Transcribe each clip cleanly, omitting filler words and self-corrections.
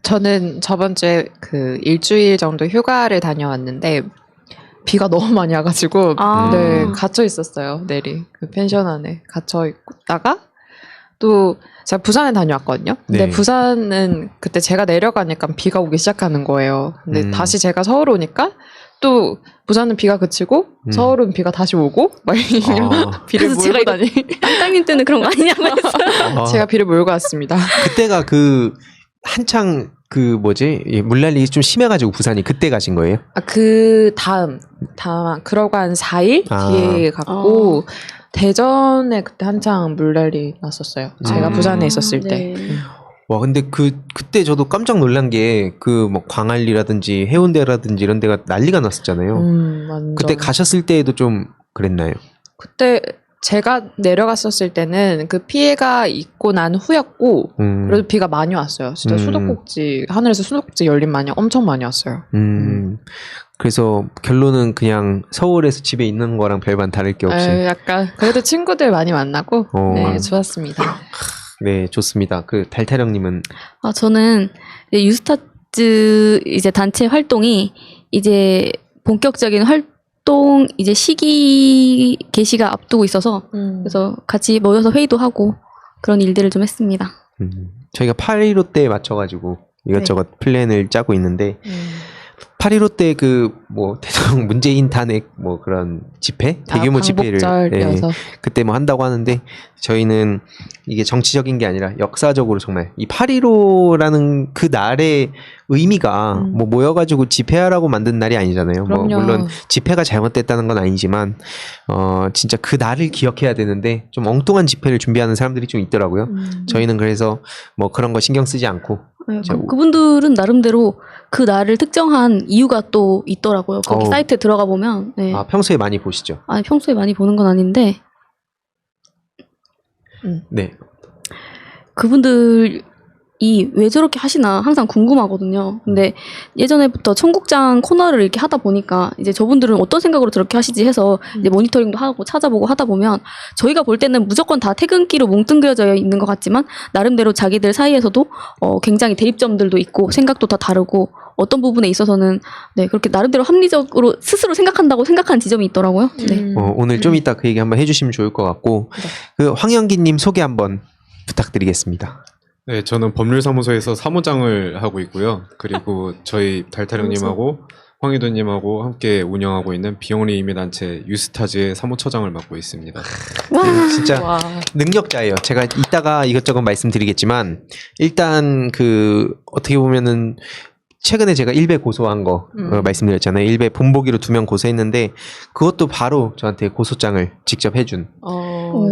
저는 저번 주에 그 일주일 정도 휴가를 다녀왔는데 비가 너무 많이 와가지고 네, 갇혀 있었어요. 내리 그 펜션 안에 갇혀 있다가 또 제가 부산에 다녀왔거든요. 근데 네. 부산은 그때 제가 내려가니까 비가 오기 시작하는 거예요. 근데 다시 제가 서울 오니까 또 부산은 비가 그치고 서울은 비가 다시 오고 막 비를 그래서 몰고 다니. 땅땅님 때는 그런 거 아니냐고 했어요. 제가 비를 몰고 왔습니다. 그때가 그 한창 그 뭐지 물난리 좀 심해가지고 부산이 그때 가신 거예요? 그 다음 그러고 한 4일 뒤에 갔고 대전에 그때 한창 물난리 났었어요. 제가 부산에 있었을 때. 와 근데 그때 저도 깜짝 놀란 게 그 뭐 광안리라든지 해운대라든지 이런 데가 난리가 났었잖아요. 완전. 그때 가셨을 때에도 좀 그랬나요? 그때 제가 내려갔었을 때는 그 피해가 있고 난 후였고 그래도 비가 많이 왔어요. 진짜 수도꼭지 하늘에서 수도꼭지 열린 마냥 엄청 많이 왔어요. 그래서 결론은 그냥 서울에서 집에 있는 거랑 별반 다를 게 없이 약간 그래도 친구들 많이 만나고 네 좋았습니다. 네 좋습니다. 그 달타령님은 저는 유스타즈 이제 단체 활동이 이제 본격적인 활동 이제 시기 개시가 앞두고 있어서 그래서 같이 모여서 회의도 하고 그런 일들을 좀 했습니다. 저희가 8.15 때에 맞춰가지고 이것저것 플랜을 짜고 있는데 8.15 때 그 뭐 대통령 문재인 탄핵 뭐 그런 집회 대규모 집회를 그때 뭐 한다고 하는데 저희는 이게 정치적인 게 아니라 역사적으로 정말 이 8.15라는 그 날의 의미가 뭐 모여가지고 집회하라고 만든 날이 아니잖아요. 뭐 물론 집회가 잘못됐다는 건 아니지만 진짜 그 날을 기억해야 되는데 좀 엉뚱한 집회를 준비하는 사람들이 좀 있더라고요. 저희는 그래서 뭐 그런 거 신경 쓰지 않고 그분들은 나름대로 그 날을 특정한 이유가 또 있더라고요. 거기 사이트에 들어가 보면. 네. 평소에 많이 보시죠? 아니 평소에 많이 보는 건 아닌데. 네. 그분들이 왜 저렇게 하시나 항상 궁금하거든요. 근데 예전에부터 청국장 코너를 이렇게 하다 보니까 이제 저분들은 어떤 생각으로 저렇게 하시지 해서 이제 모니터링도 하고 찾아보고 하다 보면 저희가 볼 때는 무조건 다 퇴근기로 뭉뚱그려져 있는 것 같지만 나름대로 자기들 사이에서도 굉장히 대립점들도 있고 생각도 다 다르고 어떤 부분에 있어서는 네 그렇게 나름대로 합리적으로 스스로 생각한다고 생각한 지점이 있더라고요. 네. 오늘 좀 이따 그 얘기 한번 해주시면 좋을 것 같고 그 황영기님 소개 한번 부탁드리겠습니다. 네, 저는 법률사무소에서 사무장을 하고 있고요. 그리고 저희 달타령님하고 황희도님하고 함께 운영하고 있는 비영리 임의단체 유스타즈의 사무처장을 맡고 있습니다. 진짜 능력자예요. 제가 이따가 이것저것 말씀드리겠지만 일단 그 어떻게 보면은 최근에 제가 1배 고소한 거 말씀드렸잖아요. 1배 본보기로 2명 고소했는데 그것도 바로 저한테 고소장을 직접 해준.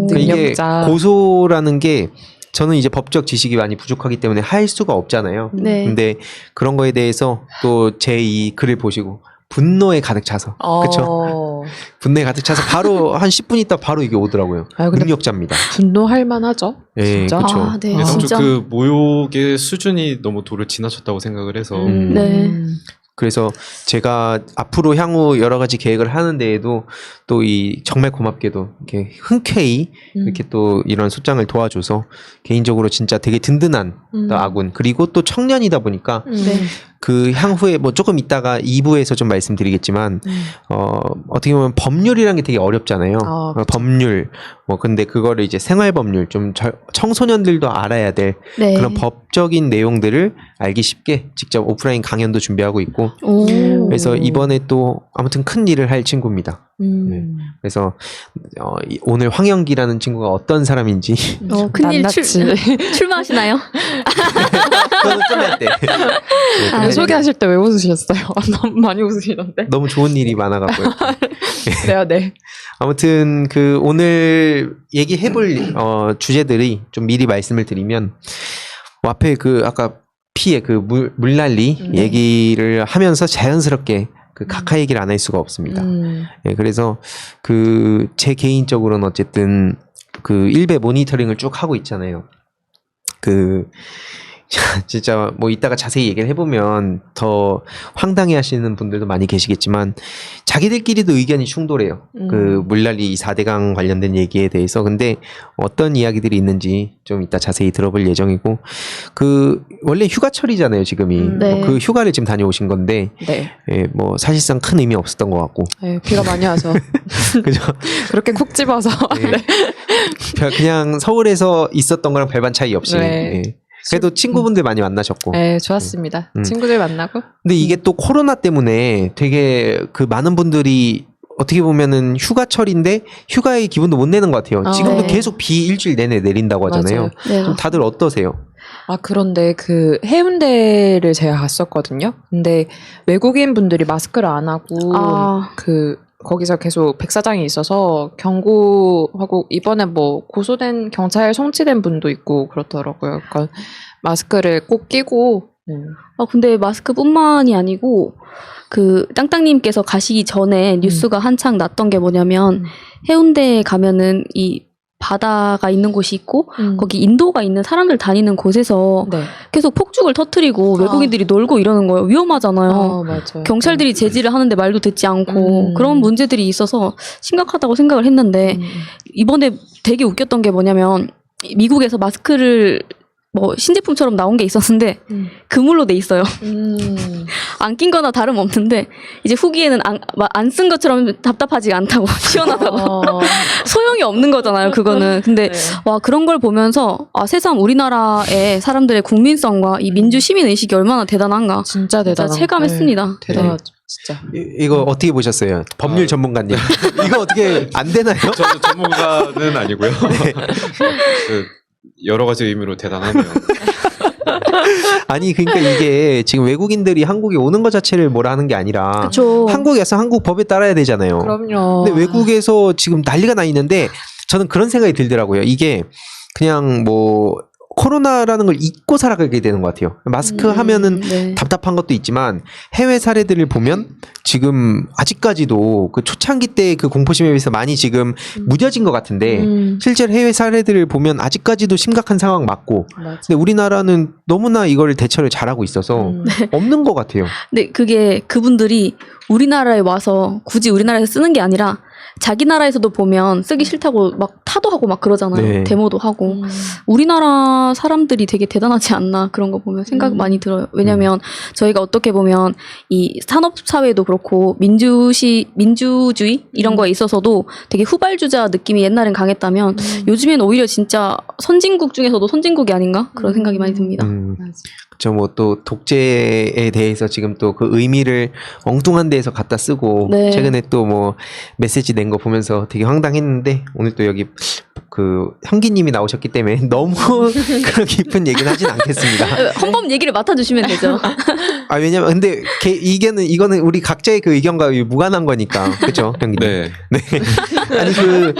그러니까 이게 고소라는 게 저는 이제 법적 지식이 많이 부족하기 때문에 할 수가 없잖아요. 네. 근데 그런 거에 대해서 또 제 이 글을 보시고 분노에 가득 차서 그렇죠? 분노에 가득 차서 바로 한 10분 있다 바로 이게 오더라고요. 능력자입니다. 분노할 만하죠. 네, 그렇죠. 네, 진짜 그 모욕의 수준이 너무 도를 지나쳤다고 생각을 해서 네. 그래서 제가 앞으로 향후 여러 가지 계획을 하는 데에도 또 이 정말 고맙게도 이렇게 흔쾌히 이렇게 또 이런 소장을 도와줘서 개인적으로 진짜 되게 든든한 또 아군 그리고 또 청년이다 보니까 그 향후에 뭐 조금 이따가 2부에서 좀 말씀드리겠지만 어떻게 보면 법률이라는 게 되게 어렵잖아요. 법률 뭐 근데 그거를 이제 생활법률 좀 청소년들도 알아야 될 그런 법적인 내용들을 알기 쉽게 직접 오프라인 강연도 준비하고 있고 그래서 이번에 또 아무튼 큰 일을 할 친구입니다. 네. 그래서 오늘 황영기라는 친구가 어떤 사람인지 큰일 출마하시나요? 그거는 끝날 때 소개하실 때 왜 웃으셨어요? 너무 많이 웃으시던데. 너무 좋은 일이 많아갖고요. 네. 아무튼 그 오늘 얘기해볼 주제들이 좀 미리 말씀을 드리면 앞에 그 아까 피해 그 물난리 얘기를 하면서 자연스럽게 그 각하 얘기를 안 할 수가 없습니다. 네, 그래서 그 제 개인적으로는 어쨌든 그 일베 모니터링을 쭉 하고 있잖아요. 그 진짜 뭐 이따가 자세히 얘기를 해보면 더 황당해 하시는 분들도 많이 계시겠지만 자기들끼리도 의견이 충돌해요. 그 물난리 이 4대강 관련된 얘기에 대해서. 근데 어떤 이야기들이 있는지 좀 이따 자세히 들어볼 예정이고, 그 원래 휴가철이잖아요 지금이. 네. 그 휴가를 지금 다녀오신 건데 네. 예, 뭐 사실상 큰 의미 없었던 것 같고. 네, 비가 많이 와서 그죠? 그렇게 콕 집어서 네. 그냥 서울에서 있었던 거랑 별반 차이 없이. 네. 예. 그래도 친구분들 많이 만나셨고. 네, 좋았습니다. 친구들 만나고. 근데 이게 또 코로나 때문에 되게 그 많은 분들이 어떻게 보면은 휴가철인데 휴가의 기분도 못 내는 것 같아요. 지금도 네. 계속 비 일주일 내내 내린다고 하잖아요. 맞아요. 네. 좀 다들 어떠세요? 아, 그런데 그 해운대를 제가 갔었거든요. 근데 외국인 분들이 마스크를 안 하고 아. 그 거기서 계속 백사장이 있어서 경고하고 이번에 뭐 고소된 경찰 송치된 분도 있고 그렇더라고요. 그러니까 마스크를 꼭 끼고 근데 마스크뿐만이 아니고 그 땅땅님께서 가시기 전에 뉴스가 한창 났던 게 뭐냐면 해운대에 가면은 이 바다가 있는 곳이 있고 거기 인도가 있는 사람들 다니는 곳에서 네. 계속 폭죽을 터트리고 외국인들이 놀고 이러는 거예요. 위험하잖아요. 맞아요. 경찰들이 제지를 하는데 말도 듣지 않고 그런 문제들이 있어서 심각하다고 생각을 했는데 이번에 되게 웃겼던 게 뭐냐면 미국에서 마스크를 뭐 신제품처럼 나온 게 있었는데 그물로 돼 있어요. 안 낀 거나 다름없는데 이제 후기에는 안 쓴 것처럼 답답하지 않다고 시원하다고 소용이 없는 거잖아요 그거는. 근데 네. 와 그런 걸 보면서 새삼 우리나라의 사람들의 국민성과 이 민주 시민 의식이 얼마나 대단한가 진짜 대단한. 진짜 체감했습니다. 네, 대단하죠. 진짜. 이거 어떻게 보셨어요? 법률 전문가님. 이거 어떻게 안 되나요? 저도 전문가는 아니고요. 그 여러 가지 의미로 대단하네요. 아니 그러니까 이게 지금 외국인들이 한국에 오는 것 자체를 뭐라 하는 게 아니라 그렇죠. 한국에서 한국 법에 따라야 되잖아요. 그럼요. 근데 외국에서 지금 난리가 나 있는데 저는 그런 생각이 들더라고요. 이게 그냥 뭐 코로나라는 걸 잊고 살아가게 되는 것 같아요. 마스크 하면은 네. 답답한 것도 있지만 해외 사례들을 보면 지금 아직까지도 그 초창기 때 그 공포심에 비해서 많이 지금 무뎌진 것 같은데 실제로 해외 사례들을 보면 아직까지도 심각한 상황 맞고 맞아. 근데 우리나라는 너무나 이걸 대처를 잘하고 있어서 없는 것 같아요. 근데 그게 그분들이 우리나라에 와서 굳이 우리나라에서 쓰는 게 아니라 자기 나라에서도 보면 쓰기 싫다고 막 타도하고 막 그러잖아요. 네. 데모도 하고. 우리나라 사람들이 되게 대단하지 않나 그런 거 보면 생각 많이 들어요. 왜냐면 저희가 어떻게 보면 이 산업사회도 그렇고 민주주의 이런 거에 있어서도 되게 후발주자 느낌이 옛날엔 강했다면 요즘엔 오히려 진짜 선진국 중에서도 선진국이 아닌가 그런 생각이 많이 듭니다. 그렇죠. 뭐 또 독재에 대해서 지금 또 그 의미를 엉뚱한 데에서 갖다 쓰고 네. 최근에 또 뭐 메시지 낸 거 보면서 되게 황당했는데 오늘 또 여기 그 현기님이 나오셨기 때문에 너무 그런 깊은 얘기는 하진 않겠습니다. 헌법 얘기를 맡아주시면 되죠. 아 왜냐면 근데 이거는 우리 각자의 그 의견과 무관한 거니까 그렇죠, 현기님. 네. 아니 그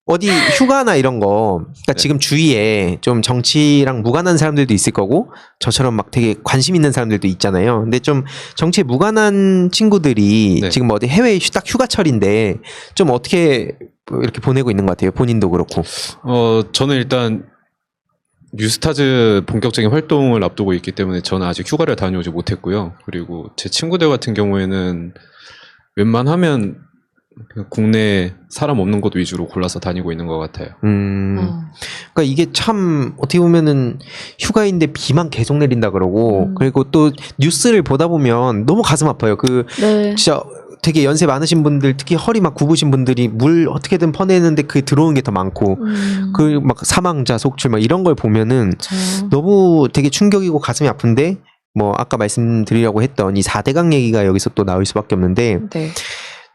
어디 휴가나 이런 거 그러니까 지금 주위에 좀 정치랑 무관한 사람들도 있을 거고 저처럼 막 되게 관심 있는 사람들도 있잖아요. 근데 좀 정치에 무관한 친구들이 네. 지금 어디 해외에 딱 휴가철인데 좀 어떻게 이렇게 보내고 있는 것 같아요. 본인도 그렇고. 저는 일단 뉴스타즈 본격적인 활동을 앞두고 있기 때문에 저는 아직 휴가를 다녀오지 못했고요. 그리고 제 친구들 같은 경우에는 웬만하면 국내 사람 없는 곳 위주로 골라서 다니고 있는 것 같아요. 그러니까 이게 참 어떻게 보면은 휴가인데 비만 계속 내린다 그러고 그리고 또 뉴스를 보다 보면 너무 가슴 아파요. 네. 진짜 되게 연세 많으신 분들 특히 허리 막 굽으신 분들이 물 어떻게든 퍼내는데 그게 들어오는 게 더 많고 그 막 사망자 속출 막 이런 걸 보면은 너무 되게 충격이고 가슴이 아픈데 뭐 아까 말씀드리려고 했던 이 4대강 얘기가 여기서 또 나올 수밖에 없는데 네.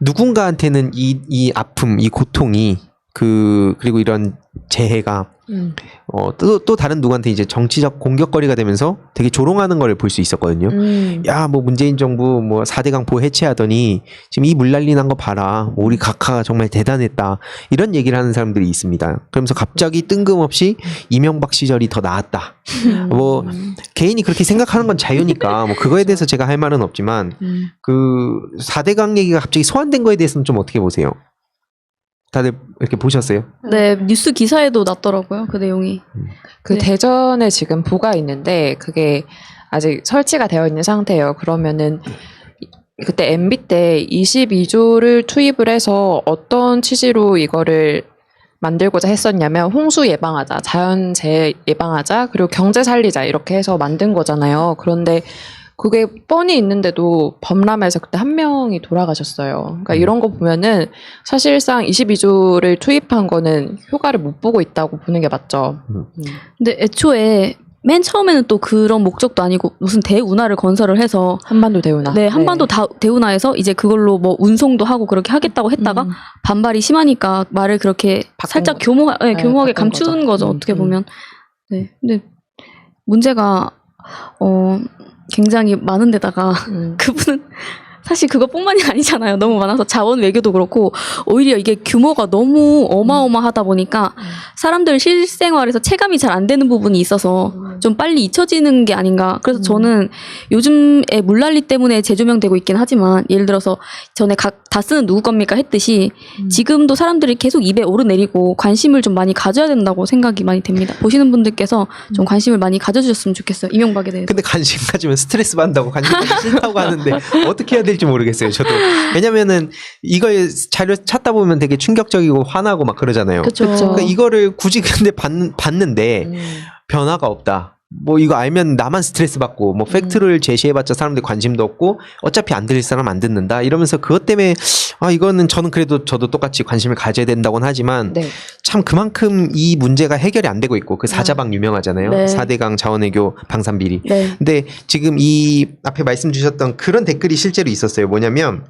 누군가한테는 이 아픔, 이 고통이 그리고 이런 재해가 또 다른 누구한테 이제 정치적 공격거리가 되면서 되게 조롱하는 걸 볼 수 있었거든요. 야, 뭐 문재인 정부 뭐 4대강 보호 해체하더니 지금 이 물난리 난 거 봐라. 뭐 우리 각하가 정말 대단했다. 이런 얘기를 하는 사람들이 있습니다. 그러면서 갑자기 뜬금없이 이명박 시절이 더 나았다. 뭐 개인이 그렇게 생각하는 건 자유니까 뭐 그거에 대해서 제가 할 말은 없지만 그 4대강 얘기가 갑자기 소환된 거에 대해서는 좀 어떻게 보세요? 다들 이렇게 보셨어요? 네, 뉴스 기사에도 났더라고요. 그 내용이. 그 네. 대전에 지금 부가 있는데 그게 아직 설치가 되어 있는 상태예요. 그러면은 그때 MB 때 22조를 투입을 해서 어떤 취지로 이거를 만들고자 했었냐면 홍수 예방하자, 자연재해 예방하자, 그리고 경제 살리자 이렇게 해서 만든 거잖아요. 그런데 그게 뻔히 있는데도 범람해서 그때 한 명이 돌아가셨어요. 그러니까 이런 거 보면은 사실상 22조를 투입한 거는 효과를 못 보고 있다고 보는 게 맞죠. 근데 애초에 맨 처음에는 또 그런 목적도 아니고 무슨 대운하를 건설을 해서 한반도 대운하. 네, 한반도 대운하에서 이제 그걸로 뭐 운송도 하고 그렇게 하겠다고 했다가 반발이 심하니까 말을 그렇게 바꾼 살짝 거죠. 교묘하게 바꾼 감춘 거죠. 어떻게 음. 보면. 네. 근데 문제가 굉장히 많은 데다가 그분은 사실 그것뿐만이 아니잖아요. 너무 많아서 자원 외교도 그렇고 오히려 이게 규모가 너무 어마어마하다 보니까 사람들 실생활에서 체감이 잘 안 되는 부분이 있어서 좀 빨리 잊혀지는 게 아닌가. 그래서 저는 요즘에 물난리 때문에 재조명되고 있긴 하지만 예를 들어서 전에 다 쓰는 누구 겁니까 했듯이 지금도 사람들이 계속 입에 오르내리고 관심을 좀 많이 가져야 된다고 생각이 많이 됩니다. 보시는 분들께서 좀 관심을 많이 가져주셨으면 좋겠어요. 이명박에 대해서. 근데 관심 가지면 스트레스 받는다고 관심 가지면 싫다고 하는데 어떻게 해야 될지 모르겠어요. 저도. 왜냐면은 이걸 자료 찾다 보면 되게 충격적이고 화나고 막 그러잖아요. 그렇죠. 그러니까 이거를 굳이 근데 봤는데 변화가 없다. 뭐 이거 알면 나만 스트레스 받고 뭐 팩트를 제시해봤자 사람들이 관심도 없고 어차피 안 들릴 사람 안 듣는다 이러면서 그것 때문에 이거는 저는 그래도 저도 똑같이 관심을 가져야 된다고는 하지만 네. 참 그만큼 이 문제가 해결이 안 되고 있고 그 사자방 유명하잖아요. 네. 4대강 자원외교 방산비리. 네. 근데 지금 이 앞에 말씀 주셨던 그런 댓글이 실제로 있었어요. 뭐냐면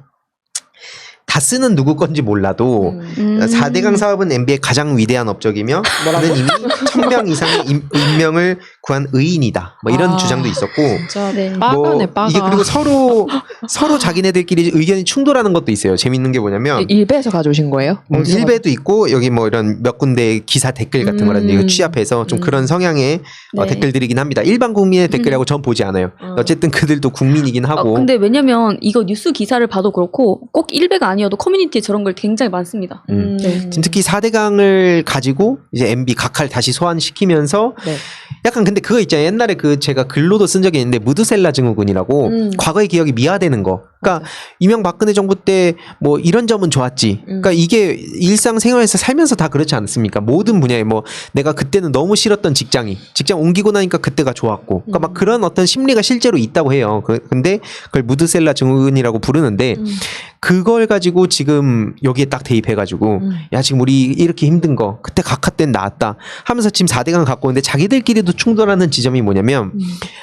다 쓰는 누구 건지 몰라도 4대강 사업은 MB의 가장 위대한 업적이며 그는 이미 1000명 이상의 임명을 구한 의인이다. 뭐 이런 주장도 있었고 진짜 네. 빠가네, 빠가. 이게 그리고 서로 자기네들끼리 의견이 충돌하는 것도 있어요. 재밌는 게 뭐냐면 일베에서 가져오신 거예요? 어디서 일베도 있고 여기 뭐 이런 몇 군데 기사 댓글 같은 거라든지 이거 취합해서 좀 그런 성향의 네. 댓글들이긴 합니다. 일반 국민의 댓글이라고 전 보지 않아요. 어쨌든 그들도 국민이긴 하고. 근데 왜냐면 이거 뉴스 기사를 봐도 그렇고 꼭 일베가 아니어도 커뮤니티에 저런 걸 굉장히 많습니다. 네. 지금 특히 4대강을 가지고 이제 MB 각하를 다시 소환시키면서 네. 약간 근데 그거 있잖아요. 옛날에 그 제가 글로도 쓴 적이 있는데 무드셀라 증후군이라고 과거의 기억이 미화되는 거. 그러니까 이명박근혜 정부 때 뭐 이런 점은 좋았지. 그러니까 이게 일상생활에서 살면서 다 그렇지 않습니까? 모든 분야에 뭐 내가 그때는 너무 싫었던 직장 옮기고 나니까 그때가 좋았고. 그러니까 막 그런 어떤 심리가 실제로 있다고 해요. 근데 그걸 무드셀라 증후군이라고 부르는데 그걸 가지고 지금 여기에 딱 대입해가지고 야 지금 우리 이렇게 힘든 거 그때 각하 때는 나았다 하면서 지금 4대강 갖고 오는데 자기들끼리도 충돌하는 지점이 뭐냐면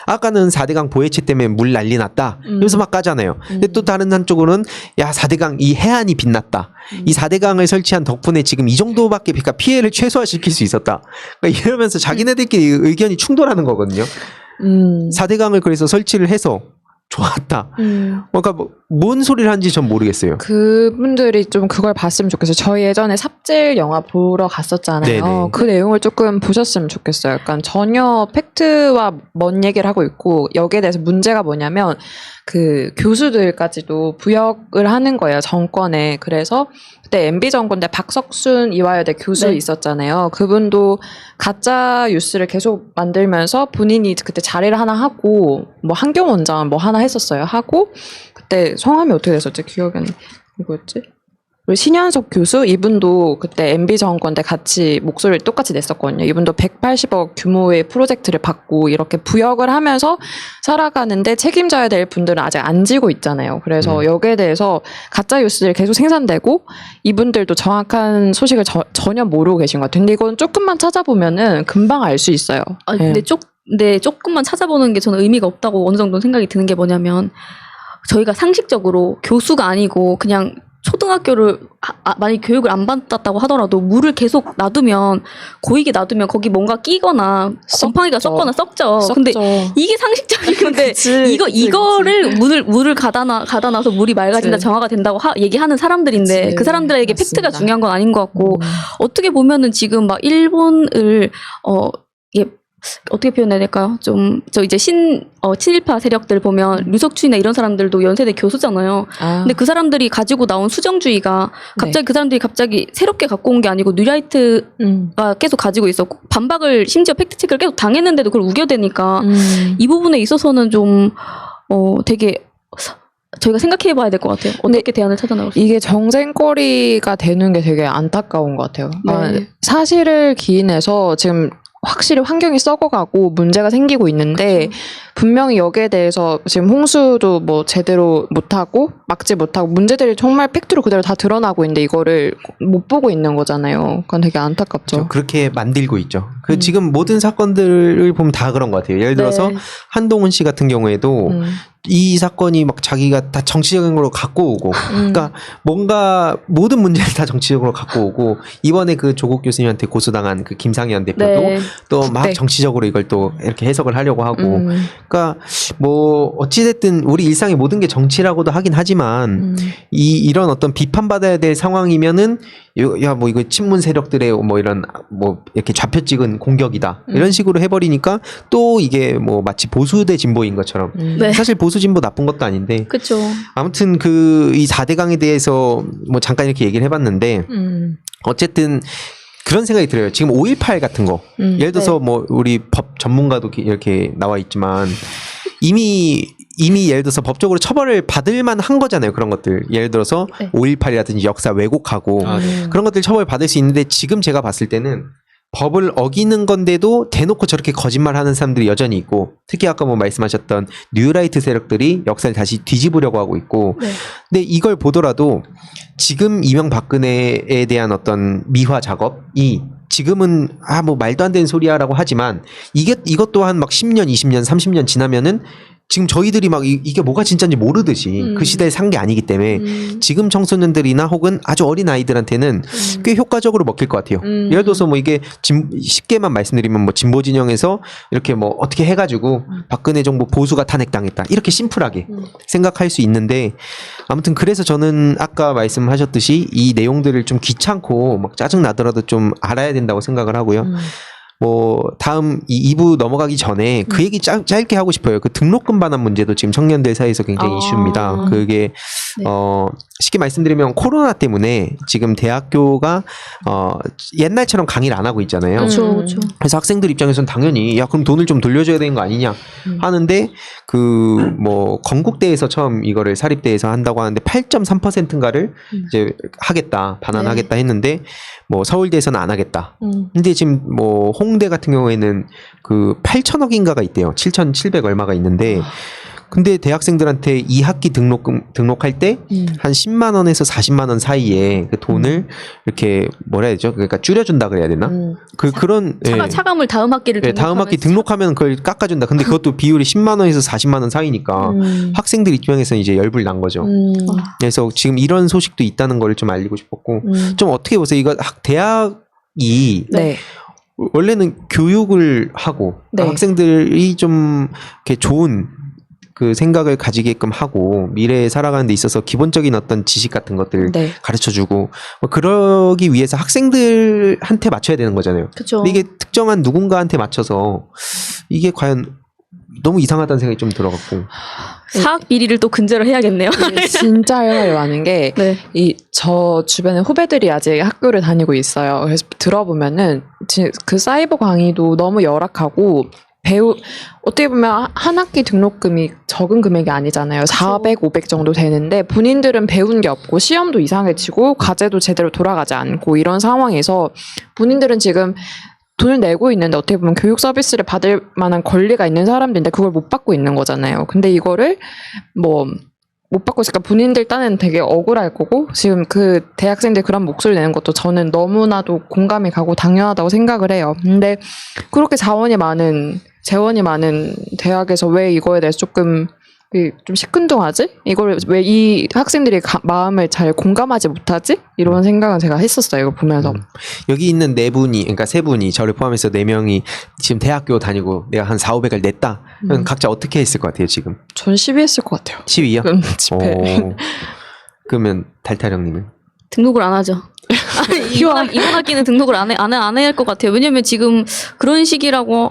아까는 4대강 보해체 때문에 물 난리 났다 이러면서 막 까잖아요. 근데 또 다른 한쪽으로는 야 4대강 이 해안이 빛났다. 이 4대강을 설치한 덕분에 지금 이 정도밖에 그러니까 피해를 최소화시킬 수 있었다. 그러니까 이러면서 자기네들끼리 의견이 충돌하는 거거든요. 4대강을 그래서 설치를 해서 좋았다. 그러니까 뭔 소리를 하는지 전 모르겠어요. 그분들이 좀 그걸 봤으면 좋겠어요. 저희 예전에 삽질 영화 보러 갔었잖아요. 네네. 그 내용을 조금 보셨으면 좋겠어요. 약간 전혀 팩트와 먼 얘기를 하고 있고 여기에 대해서 문제가 뭐냐면 그 교수들까지도 부역을 하는 거예요. 정권에. 그래서 그때 MB 정권 때 박석순 이화여대 교수 네. 있었잖아요. 그분도 가짜 뉴스를 계속 만들면서 본인이 그때 자리를 하나 하고 뭐 한경 원장은 뭐 하나 했었어요. 하고 그때 성함이 어떻게 됐었지? 기억이 안 나. 누구였지? 그리고 신현석 교수 이분도 그때 MB 정권 때 같이 목소리를 똑같이 냈었거든요. 이분도 180억 규모의 프로젝트를 받고 이렇게 부역을 하면서 살아가는데 책임져야 될 분들은 아직 안 지고 있잖아요. 그래서 여기에 대해서 가짜 뉴스들이 계속 생산되고 이분들도 정확한 소식을 전혀 모르고 계신 것 같아요. 근데 이건 조금만 찾아보면은 금방 알 수 있어요. 근데 조금만 찾아보는 게 저는 의미가 없다고 어느 정도 생각이 드는 게 뭐냐면 저희가 상식적으로 교수가 아니고 그냥 초등학교를 만약 교육을 안 받았다고 하더라도 물을 계속 놔두면 고이게 놔두면 거기 뭔가 끼거나 곰팡이가 썩거나 썩죠. 근데 이게 상식적인 건데 이거를 물을 가다 놔서 물이 맑아진다 정화가 된다고 얘기하는 사람들인데 그치. 그 사람들에게 맞습니다. 팩트가 중요한 건 아닌 것 같고 어떻게 보면은 지금 막 일본을 이게 어떻게 표현해야 될까요? 좀 저 이제 친일파 세력들 보면 류석춘이나 이런 사람들도 연세대 교수잖아요. 근데 그 사람들이 가지고 나온 수정주의가 갑자기 그 사람들이 갑자기 새롭게 갖고 온 게 아니고 뉴라이트가 계속 가지고 있었고 반박을 심지어 팩트체크를 계속 당했는데도 그걸 우겨대니까 이 부분에 있어서는 좀 되게 저희가 생각해봐야 될 것 같아요. 어떻게 대안을 찾아나갈 수 이게 정쟁거리가 되는 게 되게 안타까운 것 같아요. 네. 사실을 기인해서 지금 확실히 환경이 썩어가고 문제가 생기고 있는데 분명히 여기에 대해서 지금 홍수도 뭐 제대로 못하고 막지 못하고 문제들이 정말 팩트로 그대로 다 드러나고 있는데 이거를 못 보고 있는 거잖아요. 그건 되게 안타깝죠. 그렇게 만들고 있죠. 그 지금 모든 사건들을 보면 다 그런 것 같아요. 예를 들어서 네. 한동훈 씨 같은 경우에도 이 사건이 막 자기가 다 정치적인 걸로 갖고 오고, 그러니까 뭔가 모든 문제를 다 정치적으로 갖고 오고, 이번에 그 조국 교수님한테 고소당한 그 김상현 대표도 네. 또 막 네. 정치적으로 이걸 또 이렇게 해석을 하려고 하고, 그러니까 뭐 어찌됐든 우리 일상의 모든 게 정치라고도 하긴 하지만 이런 어떤 비판받아야 될 상황이면은 야 뭐 이거 친문 세력들의 뭐 이런 뭐 이렇게 좌표 찍은 공격이다 이런 식으로 해버리니까 또 이게 뭐 마치 보수 대 진보인 것처럼 네. 사실 보수 진보 나쁜 것도 아닌데 그렇죠. 아무튼 그 이 4대강에 대해서 뭐 잠깐 이렇게 얘기를 해봤는데 어쨌든 그런 생각이 들어요. 지금 5.18 같은 거 예를 들어서 뭐 우리 법 전문가도 이렇게 나와 있지만 이미 예를 들어서 법적으로 처벌을 받을 만한 거잖아요. 그런 것들. 예를 들어서 네. 5.18이라든지 역사 왜곡하고 그런 것들 처벌 받을 수 있는데 지금 제가 봤을 때는 법을 어기는 건데도 대놓고 저렇게 거짓말하는 사람들이 여전히 있고 특히 아까 뭐 말씀하셨던 뉴라이트 세력들이 역사를 다시 뒤집으려고 하고 있고 네. 근데 이걸 보더라도 지금 이명박근혜에 대한 어떤 미화 작업이 지금은 뭐 말도 안 되는 소리야라고 하지만 이것 또한 막 10년, 20년, 30년 지나면은 지금 저희들이 막 이게 뭐가 진짜인지 모르듯이 그 시대에 산 게 아니기 때문에 지금 청소년들이나 혹은 아주 어린 아이들한테는 꽤 효과적으로 먹힐 것 같아요. 예를 들어서 뭐 이게 쉽게만 말씀드리면 뭐 진보 진영에서 이렇게 뭐 어떻게 해가지고 박근혜 정부 보수가 탄핵당했다 이렇게 심플하게 생각할 수 있는데 아무튼 그래서 저는 아까 말씀하셨듯이 이 내용들을 좀 귀찮고 막 짜증 나더라도 좀 알아야 된다고 생각을 하고요. 뭐 다음 이 2부 넘어가기 전에 그 얘기 짧게 하고 싶어요. 그 등록금 반환 문제도 지금 청년들 사이에서 굉장히 이슈입니다. 그게 네. 쉽게 말씀드리면 코로나 때문에 지금 대학교가 옛날처럼 강의를 안 하고 있잖아요. 그렇죠. 그렇죠. 그래서 학생들 입장에서는 당연히 야 그럼 돈을 좀 돌려줘야 되는 거 아니냐 하는데 그 뭐 건국대에서 처음 이거를 사립대에서 한다고 하는데 8.3%인가를 이제 하겠다 반환하겠다 했는데 뭐 서울대에서는 안 하겠다. 근데 지금 뭐 홍대 같은 경우에는 그 8천억인가가 있대요. 7,700 얼마가 있는데 근데 대학생들한테 2학기 등록할 때 한 10만 원에서 40만 원 사이에 그 돈을 이렇게 뭐라 해야 되죠? 그러니까 줄여준다 그래야 되나? 그런 차감을 다음 학기를 다음 학기 등록하면 그걸 깎아준다. 근데 그것도 비율이 10만 원에서 40만 원 사이니까 학생들 입장에서는 이제 열불 난 거죠. 그래서 지금 이런 소식도 있다는 걸 좀 알리고 싶었고 좀 어떻게 보세요? 이거 대학이 네. 원래는 교육을 하고 네. 학생들이 좀 이렇게 좋은 그 생각을 가지게끔 하고 미래에 살아가는 데 있어서 기본적인 어떤 지식 같은 것들 네. 가르쳐주고 뭐 그러기 위해서 학생들한테 맞춰야 되는 거잖아요. 그렇죠. 근데 이게 특정한 누군가한테 맞춰서 이게 과연 너무 이상하다는 생각이 좀 들어갔고 사학 비리를 또 근절을 해야겠네요. 진짜 할 말이 많은 게 네. 저 주변에 후배들이 아직 학교를 다니고 있어요. 그래서 들어보면은 그 사이버 강의도 너무 열악하고 어떻게 보면 한 학기 등록금이 적은 금액이 아니잖아요. 400, 500 정도 되는데 본인들은 배운 게 없고 시험도 이상하게 치고 과제도 제대로 돌아가지 않고 이런 상황에서 본인들은 지금 돈을 내고 있는데 어떻게 보면 교육 서비스를 받을 만한 권리가 있는 사람들인데 그걸 못 받고 있는 거잖아요. 근데 이거를 못 받고 있으니까 본인들 딴에는 되게 억울할 거고 지금 그 대학생들 그런 목소리 내는 것도 저는 너무나도 공감이 가고 당연하다고 생각을 해요. 근데 그렇게 재원이 많은 대학에서 왜 이거에 대해서 좀 시큰둥하지? 이걸 왜 이 학생들이 마음을 잘 공감하지 못하지? 이런 생각은 제가 했었어요. 이거 보면서. 여기 있는 네 분이 그러니까 세 분이 저를 포함해서 네 명이 지금 대학교 다니고 내가 한 4, 500을 냈다. 그럼 각자 어떻게 했을 것 같아요 지금? 전 시비했을 것 같아요. 시위요? 집회. 그러면 달타령님은? 등록을 안 하죠. 아니, 이번 학기는 등록을 안 해야 할 것 같아요. 왜냐면 지금 그런 식이라고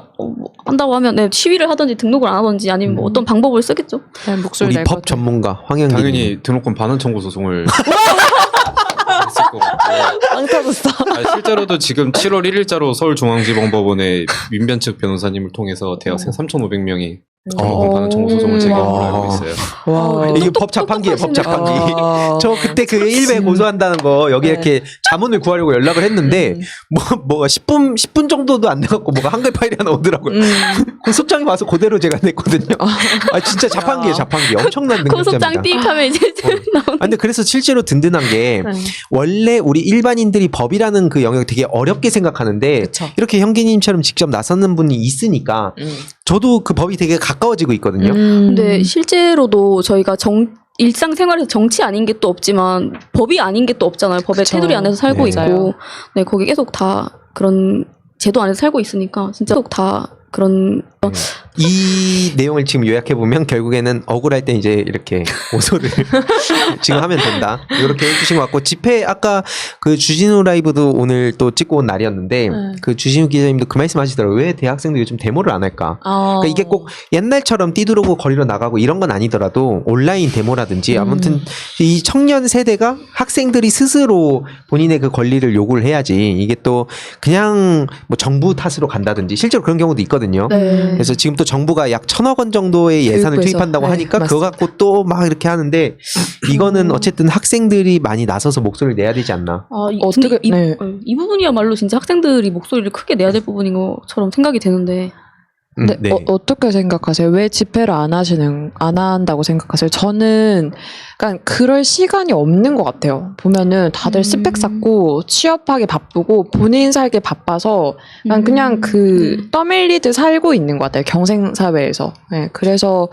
한다고 하면 네, 시위를 하든지 등록을 안 하든지 아니면 뭐 어떤 방법을 쓰겠죠. 그냥 목소리 우리 낼 법 것 같아요. 전문가 황영기. 당연히 등록금 반환 청구 소송을 했을 것 같고요. 빵 터졌어. 실제로도 지금 7월 1일자로 서울중앙지방법원에 민변 측 변호사님을 통해서 대학생 3,500명이 등록금 반환 청구 소송을 제기한 걸로 알고 있어요. 와. 이게 법 자판기예요, 법 자판기. 아. 저 그때 그 1배 고소한다는 거 여기 네. 이렇게 자문을 구하려고 연락을 했는데 뭐가 10분 정도도 안 돼갖고 뭐가 한글 파일이 하나 오더라고요. 그 소장이 와서 그대로 제가 냈거든요. 아 진짜 자판기예요, 자판기. 엄청난 능력자입니다. 고소장 띡 하면 이제 나오는. 아, 근데 그래서 실제로 든든한 게 네. 원래 우리 일반인들이 법이라는 그 영역을 되게 어렵게 생각하는데 그쵸. 이렇게 형기님처럼 직접 나서는 분이 있으니까 저도 그 법이 되게 가까워지고 있거든요. 근데 실제로도 저희가 일상생활에서 정치 아닌 게 또 없지만 법이 아닌 게 또 없잖아요. 법의 그쵸. 테두리 안에서 살고 네. 있고, 맞아요. 네 거기 계속 다 그런 제도 안에서 살고 있으니까 진짜 계속 다 그런 이 내용을 지금 요약해 보면 결국에는 억울할 때 이제 이렇게 고소를 지금 하면 된다. 이렇게 해주신 것 같고 집회 아까 그 주진우 라이브도 오늘 또 찍고 온 날이었는데 그 주진우 기자님도 그 말씀하시더라고요. 왜 대학생들이 요즘 데모를 안 할까? 그러니까 이게 꼭 옛날처럼 뛰두르고 거리로 나가고 이런 건 아니더라도 온라인 데모라든지 아무튼 이 청년 세대가 학생들이 스스로 본인의 그 권리를 요구를 해야지 이게 또 그냥 뭐 정부 탓으로 간다든지 실제로 그런 경우도 있거든요. 네. 그래서 지금 또 정부가 약 1,000억 원 정도의 예산을 교육부에서. 투입한다고 네, 하니까 맞습니다. 그거 갖고 또 막 이렇게 하는데 이거는 어쨌든 학생들이 많이 나서서 목소리를 내야 되지 않나. 어떻게 어떻게- 네. 이 부분이야말로 진짜 학생들이 목소리를 크게 내야 될 부분인 것처럼 생각이 되는데. 근데 네. 어떻게 생각하세요? 왜 집회를 안 한다고 생각하세요? 저는 그러니까 그럴 시간이 없는 것 같아요. 보면은 다들 스펙 쌓고 취업하기 바쁘고 본인 살기 바빠서 그냥 그 떠밀리듯 살고 있는 것 같아요. 경생 사회에서. 네, 그래서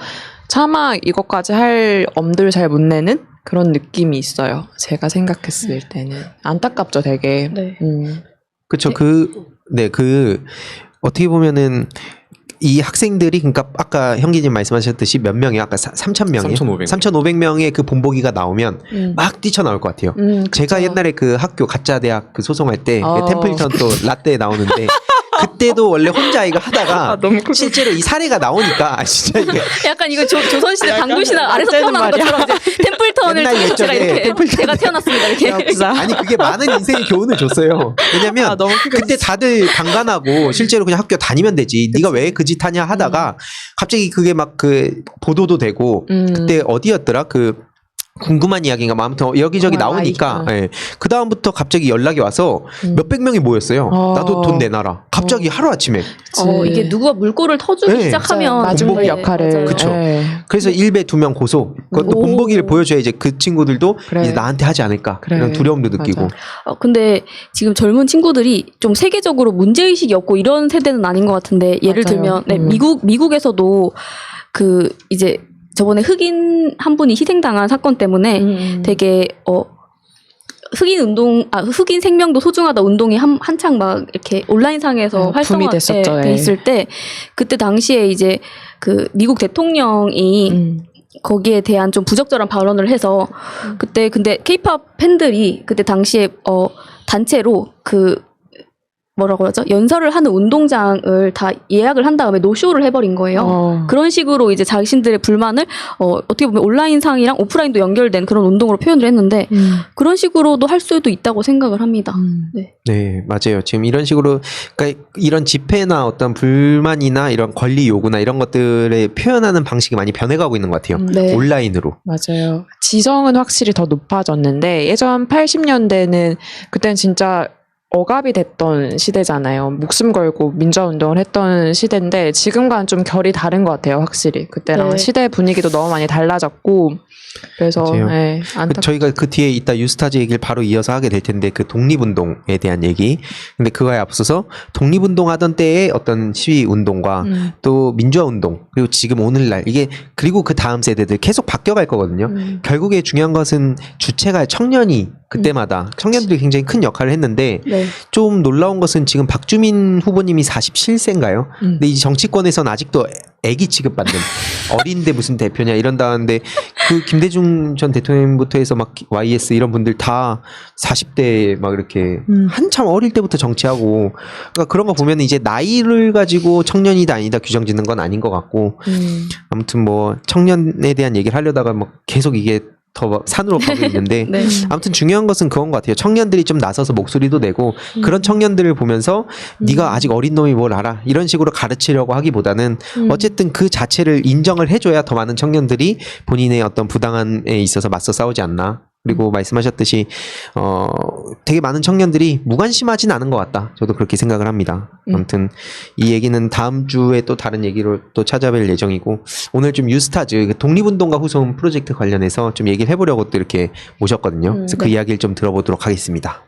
차마 이것까지 할 엄두를 잘 못 내는 그런 느낌이 있어요. 제가 생각했을 때는 안타깝죠, 되게. 네. 그쵸. 그 어떻게 보면은 이 학생들이 그러니까 아까 형기님 말씀하셨듯이 몇 명이 아까 3,000명이에요. 3,500명의 그 본보기가 나오면 막 뛰쳐나올 것 같아요. 제가 옛날에 그 학교 가짜 대학 그 소송할 때 템플턴 또 라떼 나오는데 그때도 원래 혼자 이거 하다가 실제로 이 사례가 나오니까 진짜 이게 약간 이거 조선시대 약간 당군신화 아래서 안 되는 태어난 말이야. 것처럼 이제 템플턴을 옛날 제가 옛적에 이렇게 템플턴. 제가 태어났습니다 이렇게. 아니 그게 많은 인생의 교훈을 줬어요. 왜냐면 너무 그때 다들 방관하고 실제로 그냥 학교 다니면 되지. 네가 왜 그 짓 하냐 하다가 갑자기 그게 막 그 보도도 되고 그때 어디였더라 그 궁금한 이야기인가 뭐 아무튼 여기저기 나오니까 그 다음부터 갑자기 연락이 와서 몇백 명이 모였어요. 나도 돈 내놔라. 갑자기 하루 아침에. 이게 누가 물꼬를 터주기 네. 시작하면 마중물 네, 역할을. 맞아요. 그쵸. 네. 그래서 1배 2명 고소. 그것도 오. 본보기를 보여줘야 이제 그 친구들도 그래. 이제 나한테 하지 않을까 그래. 이런 두려움도 느끼고. 맞아. 근데 지금 젊은 친구들이 좀 세계적으로 문제의식이 없고 이런 세대는 아닌 것 같은데 예를 맞아요. 들면 네, 미국에서도 그 이제 저번에 흑인 한 분이 희생당한 사건 때문에 되게 흑인 생명도 소중하다 운동이 한창 막 이렇게 온라인상에서 붐이 됐었죠. 돼 있을 때 그때 당시에 이제 그 미국 대통령이 거기에 대한 좀 부적절한 발언을 해서 그때 근데 케이팝 팬들이 그때 당시에 단체로 그 뭐라고 하죠? 연설을 하는 운동장을 다 예약을 한 다음에 노쇼를 해버린 거예요. 그런 식으로 이제 자신들의 불만을 어떻게 보면 온라인상이랑 오프라인도 연결된 그런 운동으로 표현을 했는데 그런 식으로도 할 수도 있다고 생각을 합니다. 네. 네, 맞아요. 지금 이런 식으로 그러니까 이런 집회나 어떤 불만이나 이런 권리 요구나 이런 것들을 표현하는 방식이 많이 변해가고 있는 것 같아요. 네. 온라인으로. 맞아요. 지성은 확실히 더 높아졌는데 예전 80년대는 그때는 진짜 억압이 됐던 시대잖아요. 목숨 걸고 민주화운동을 했던 시대인데 지금과는 좀 결이 다른 것 같아요. 확실히 그때랑 네. 시대 분위기도 너무 많이 달라졌고 그래서 맞아요. 저희가 그 뒤에 이따 유스타즈 얘기를 바로 이어서 하게 될 텐데 그 독립운동에 대한 얘기. 근데 그거에 앞서서 독립운동 하던 때의 어떤 시위운동과 또 민주화운동 그리고 지금 오늘날 이게 그리고 그 다음 세대들 계속 바뀌어갈 거거든요. 결국에 중요한 것은 주체가 청년이 그때마다 청년들이 굉장히 큰 역할을 했는데 네. 좀 놀라운 것은 지금 박주민 후보님이 47세인가요? 근데 이 정치권에서는 아직도 애기 취급받는 어린데 무슨 대표냐 이런다는데 그 김대중 전 대통령부터 해서 막 YS 이런 분들 다 40대 막 이렇게 한참 어릴 때부터 정치하고 그러니까 그런 거 보면 이제 나이를 가지고 청년이다 아니다 규정 짓는 건 아닌 것 같고 아무튼 뭐 청년에 대한 얘기를 하려다가 뭐 계속 이게 더 산으로 가고 있는데 네. 아무튼 중요한 것은 그건 것 같아요. 청년들이 좀 나서서 목소리도 내고 그런 청년들을 보면서 네가 아직 어린 놈이 뭘 알아 이런 식으로 가르치려고 하기보다는 어쨌든 그 자체를 인정을 해줘야 더 많은 청년들이 본인의 어떤 부당함에 있어서 맞서 싸우지 않나. 그리고 말씀하셨듯이 되게 많은 청년들이 무관심하진 않은 것 같다. 저도 그렇게 생각을 합니다. 아무튼 이 얘기는 다음 주에 또 다른 얘기로 또 찾아뵐 예정이고 오늘 좀 유스타즈 독립운동가 후손 프로젝트 관련해서 좀 얘기를 해보려고 또 이렇게 모셨거든요. 그래서 그 이야기를 좀 들어보도록 하겠습니다.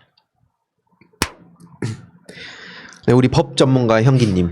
네, 우리 법 전문가 형기님.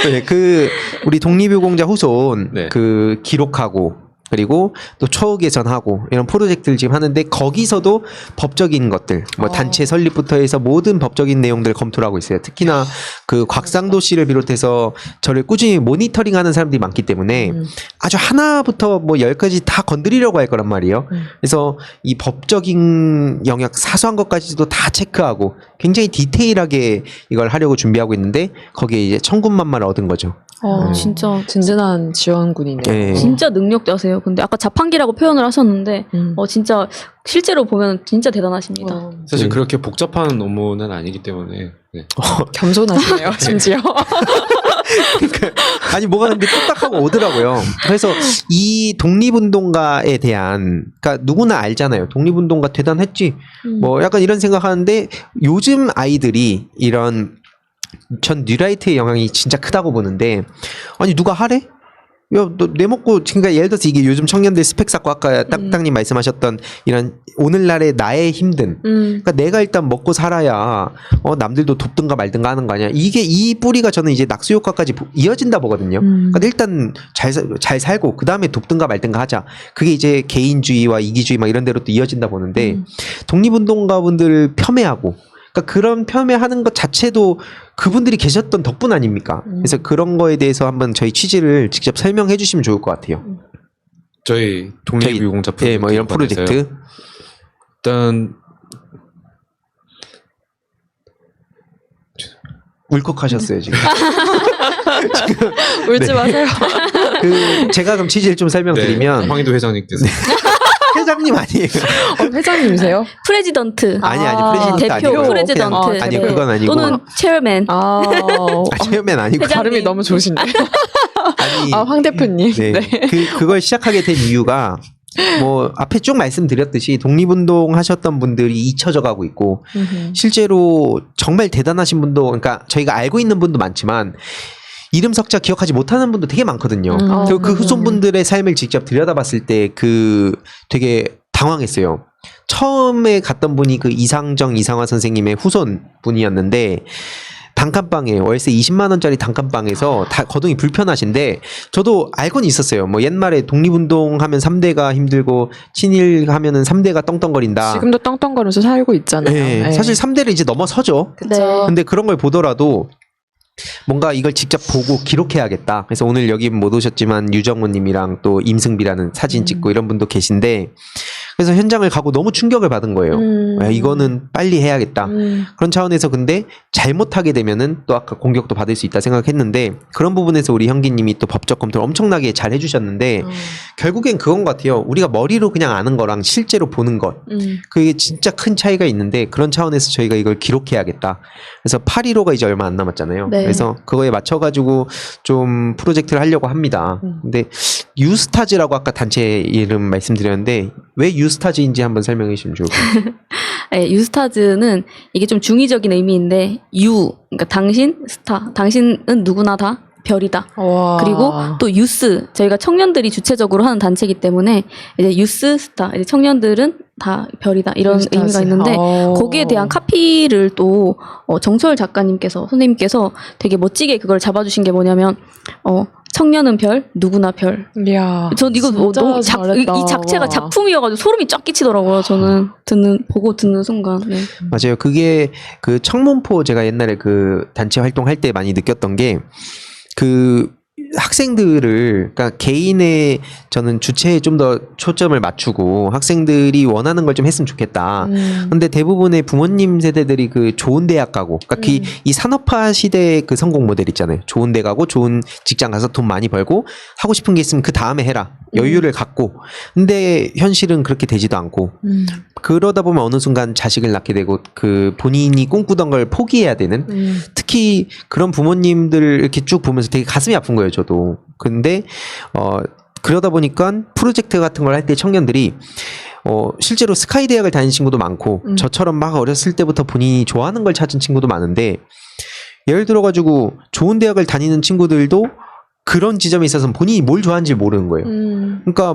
네, 그 우리 독립유공자 후손 네. 그 기록하고 그리고 또 처우 개선하고 이런 프로젝트를 지금 하는데 거기서도 법적인 것들 뭐 단체 설립부터 해서 모든 법적인 내용들을 검토를 하고 있어요. 특히나 그 곽상도 씨를 비롯해서 저를 꾸준히 모니터링하는 사람들이 많기 때문에 아주 하나부터 뭐 10까지 다 건드리려고 할 거란 말이에요. 그래서 이 법적인 영역 사소한 것까지도 다 체크하고 굉장히 디테일하게 이걸 하려고 준비하고 있는데 거기에 이제 천군만마를 얻은 거죠. 진짜 든든한 지원군이네요. 네. 진짜 능력자세요. 근데 아까 자판기라고 표현을 하셨는데 진짜 실제로 보면 진짜 대단하십니다. 사실 그렇게 복잡한 업무는 아니기 때문에 네. 겸손하시네요, 심지어. 그러니까 아니 뭐가 근데 뚝딱하고 오더라고요. 그래서 이 독립운동가에 대한 그러니까 누구나 알잖아요. 독립운동가 대단했지. 뭐 약간 이런 생각하는데 요즘 아이들이 이런 전 뉴라이트의 영향이 진짜 크다고 보는데 아니 누가 하래? 야, 너 내 먹고 그러니까 예를 들어서 이게 요즘 청년들 스펙 쌓고 아까 딱딱님 말씀하셨던 이런 오늘날의 나의 힘든 그러니까 내가 일단 먹고 살아야 남들도 돕든가 말든가 하는 거 아니야. 이게 이 뿌리가 저는 이제 낙수 효과까지 이어진다 보거든요. 그러니까 일단 잘 살고 그 다음에 돕든가 말든가 하자. 그게 이제 개인주의와 이기주의 막 이런 데로 또 이어진다 보는데 독립운동가분들을 폄훼하고 그러니까 그런 폄훼하는 것 자체도 그분들이 계셨던 덕분 아닙니까? 그래서 그런 거에 대해서 한번 저희 취지를 직접 설명해 주시면 좋을 것 같아요. 저희 독립유공자 프로젝트 네, 뭐 이런 프로젝트. 일단 울컥하셨어요 지금. 울지 마세요. 그 제가 그럼 취지를 좀 설명드리면 네, 황희도 회장님께서 회장님 아니에요. 회장님이세요? 프레지던트. 아니 프레지던트 대표 아니고 프레지던트. 그냥, 아니 그건 아니고 또는 체어맨. 체어맨 아니고 발음이 너무 좋으신데. 아니 황 대표님. 네. 네. 그걸 시작하게 된 이유가 뭐 앞에 쭉 말씀드렸듯이 독립운동 하셨던 분들이 잊혀져 가고 있고 실제로 정말 대단하신 분도 그러니까 저희가 알고 있는 분도 많지만 이름 석자 기억하지 못하는 분도 되게 많거든요. 그리고 그 후손분들의 삶을 직접 들여다봤을 때 그 되게 당황했어요. 처음에 갔던 분이 그 이상정 이상화 선생님의 후손 분이었는데 단칸방에 월세 20만 원짜리 단칸방에서 다 거동이 불편하신데 저도 알고는 있었어요. 뭐 옛말에 독립운동 하면 3대가 힘들고 친일 하면은 3대가 떵떵거린다. 지금도 떵떵거리면서 살고 있잖아요. 네, 네. 사실 3대를 이제 넘어서죠. 그쵸. 근데 그런 걸 보더라도 뭔가 이걸 직접 보고 기록해야겠다. 그래서 오늘 여기 못 오셨지만 유정우님이랑 또 임승비라는 사진 찍고 이런 분도 계신데 그래서 현장을 가고 너무 충격을 받은 거예요. 야, 이거는 빨리 해야겠다. 그런 차원에서 근데 잘못하게 되면은 또 아까 공격도 받을 수 있다 생각했는데 그런 부분에서 우리 형기님이 또 법적 검토를 엄청나게 잘 해주셨는데 결국엔 그건 것 같아요. 우리가 머리로 그냥 아는 거랑 실제로 보는 것 그게 진짜 큰 차이가 있는데 그런 차원에서 저희가 이걸 기록해야겠다. 그래서 8.15가 이제 얼마 안 남았잖아요. 네. 그래서 그거에 맞춰가지고 좀 프로젝트를 하려고 합니다. 근데 유스타즈라고 아까 단체 이름 말씀드렸는데 왜 유스타즈인지 한번 설명해 주시면 좋을 것 같아요. 네, 유스타즈는 이게 좀 중의적인 의미인데 그러니까 당신 스타, 당신은 누구나 다 별이다. 와. 그리고 또 유스, 저희가 청년들이 주체적으로 하는 단체이기 때문에 이제 유스 스타, 이제 청년들은 다 별이다 이런 유스타즈. 의미가 있는데 거기에 대한 카피를 또 정철 작가님께서 선생님께서 되게 멋지게 그걸 잡아주신 게 뭐냐면 청년은 별, 누구나 별. 이야. 전 이거 진짜 너무 잘했다. 이 자체가 와. 작품이어가지고 소름이 쫙 끼치더라고요. 저는 보고 듣는 순간. 네. 맞아요. 그게 그 청문포 제가 옛날에 그 단체 활동할 때 많이 느꼈던 게 그 학생들을 그러니까 개인의 저는 주체에 좀 더 초점을 맞추고 학생들이 원하는 걸 좀 했으면 좋겠다. 근데 대부분의 부모님 세대들이 그 좋은 대학 가고 그러니까 이 산업화 시대의 그 성공 모델 있잖아요. 좋은 대 가고 좋은 직장 가서 돈 많이 벌고 하고 싶은 게 있으면 그 다음에 해라. 여유를 갖고. 근데 현실은 그렇게 되지도 않고 그러다 보면 어느 순간 자식을 낳게 되고 그 본인이 꿈꾸던 걸 포기해야 되는 특히 그런 부모님들 이렇게 쭉 보면서 되게 가슴이 아픈 거예요, 저도. 근데 그러다 보니까 프로젝트 같은 걸 할 때 청년들이 실제로 스카이 대학을 다닌 친구도 많고 저처럼 막 어렸을 때부터 본인이 좋아하는 걸 찾은 친구도 많은데 예를 들어 가지고 좋은 대학을 다니는 친구들도 그런 지점에 있어서는 본인이 뭘 좋아하는지 모르는 거예요. 그러니까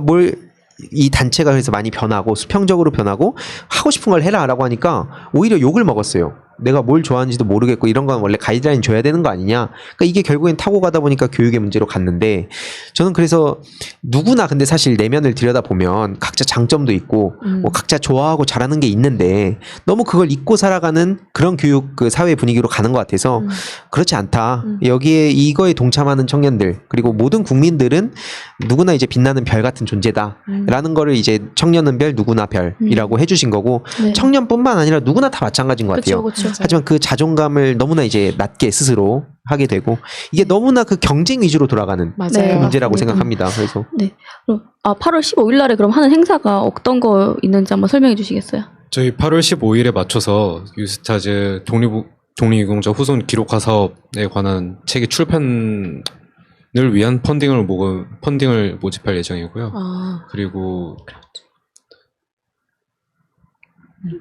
이 단체가 그래서 많이 변하고 수평적으로 변하고 하고 싶은 걸 해라라고 하니까 오히려 욕을 먹었어요. 내가 뭘 좋아하는지도 모르겠고 이런 건 원래 가이드라인 줘야 되는 거 아니냐. 그러니까 이게 결국엔 타고 가다 보니까 교육의 문제로 갔는데 저는 그래서 누구나 근데 사실 내면을 들여다보면 각자 장점도 있고 뭐 각자 좋아하고 잘하는 게 있는데 너무 그걸 잊고 살아가는 그런 교육 그 사회 분위기로 가는 것 같아서 그렇지 않다. 여기에 이거에 동참하는 청년들 그리고 모든 국민들은 누구나 이제 빛나는 별 같은 존재다라는 거를 이제 청년은 별 누구나 별이라고 해주신 거고 네. 청년뿐만 아니라 누구나 다 마찬가지인 것 같아요. 그렇죠. 하지만 그 자존감을 너무나 이제 낮게 스스로 하게 되고 이게 너무나 그 경쟁 위주로 돌아가는 맞아요. 네. 문제라고 맞습니다. 생각합니다. 그래서 네. 그럼 8월 15일 날에 그럼 하는 행사가 어떤 거 있는지 한번 설명해 주시겠어요? 저희 8월 15일에 맞춰서 유스타즈 독립유공자 후손 기록화 사업에 관한 책의 출판을 위한 펀딩을 모집할 예정이고요. 그리고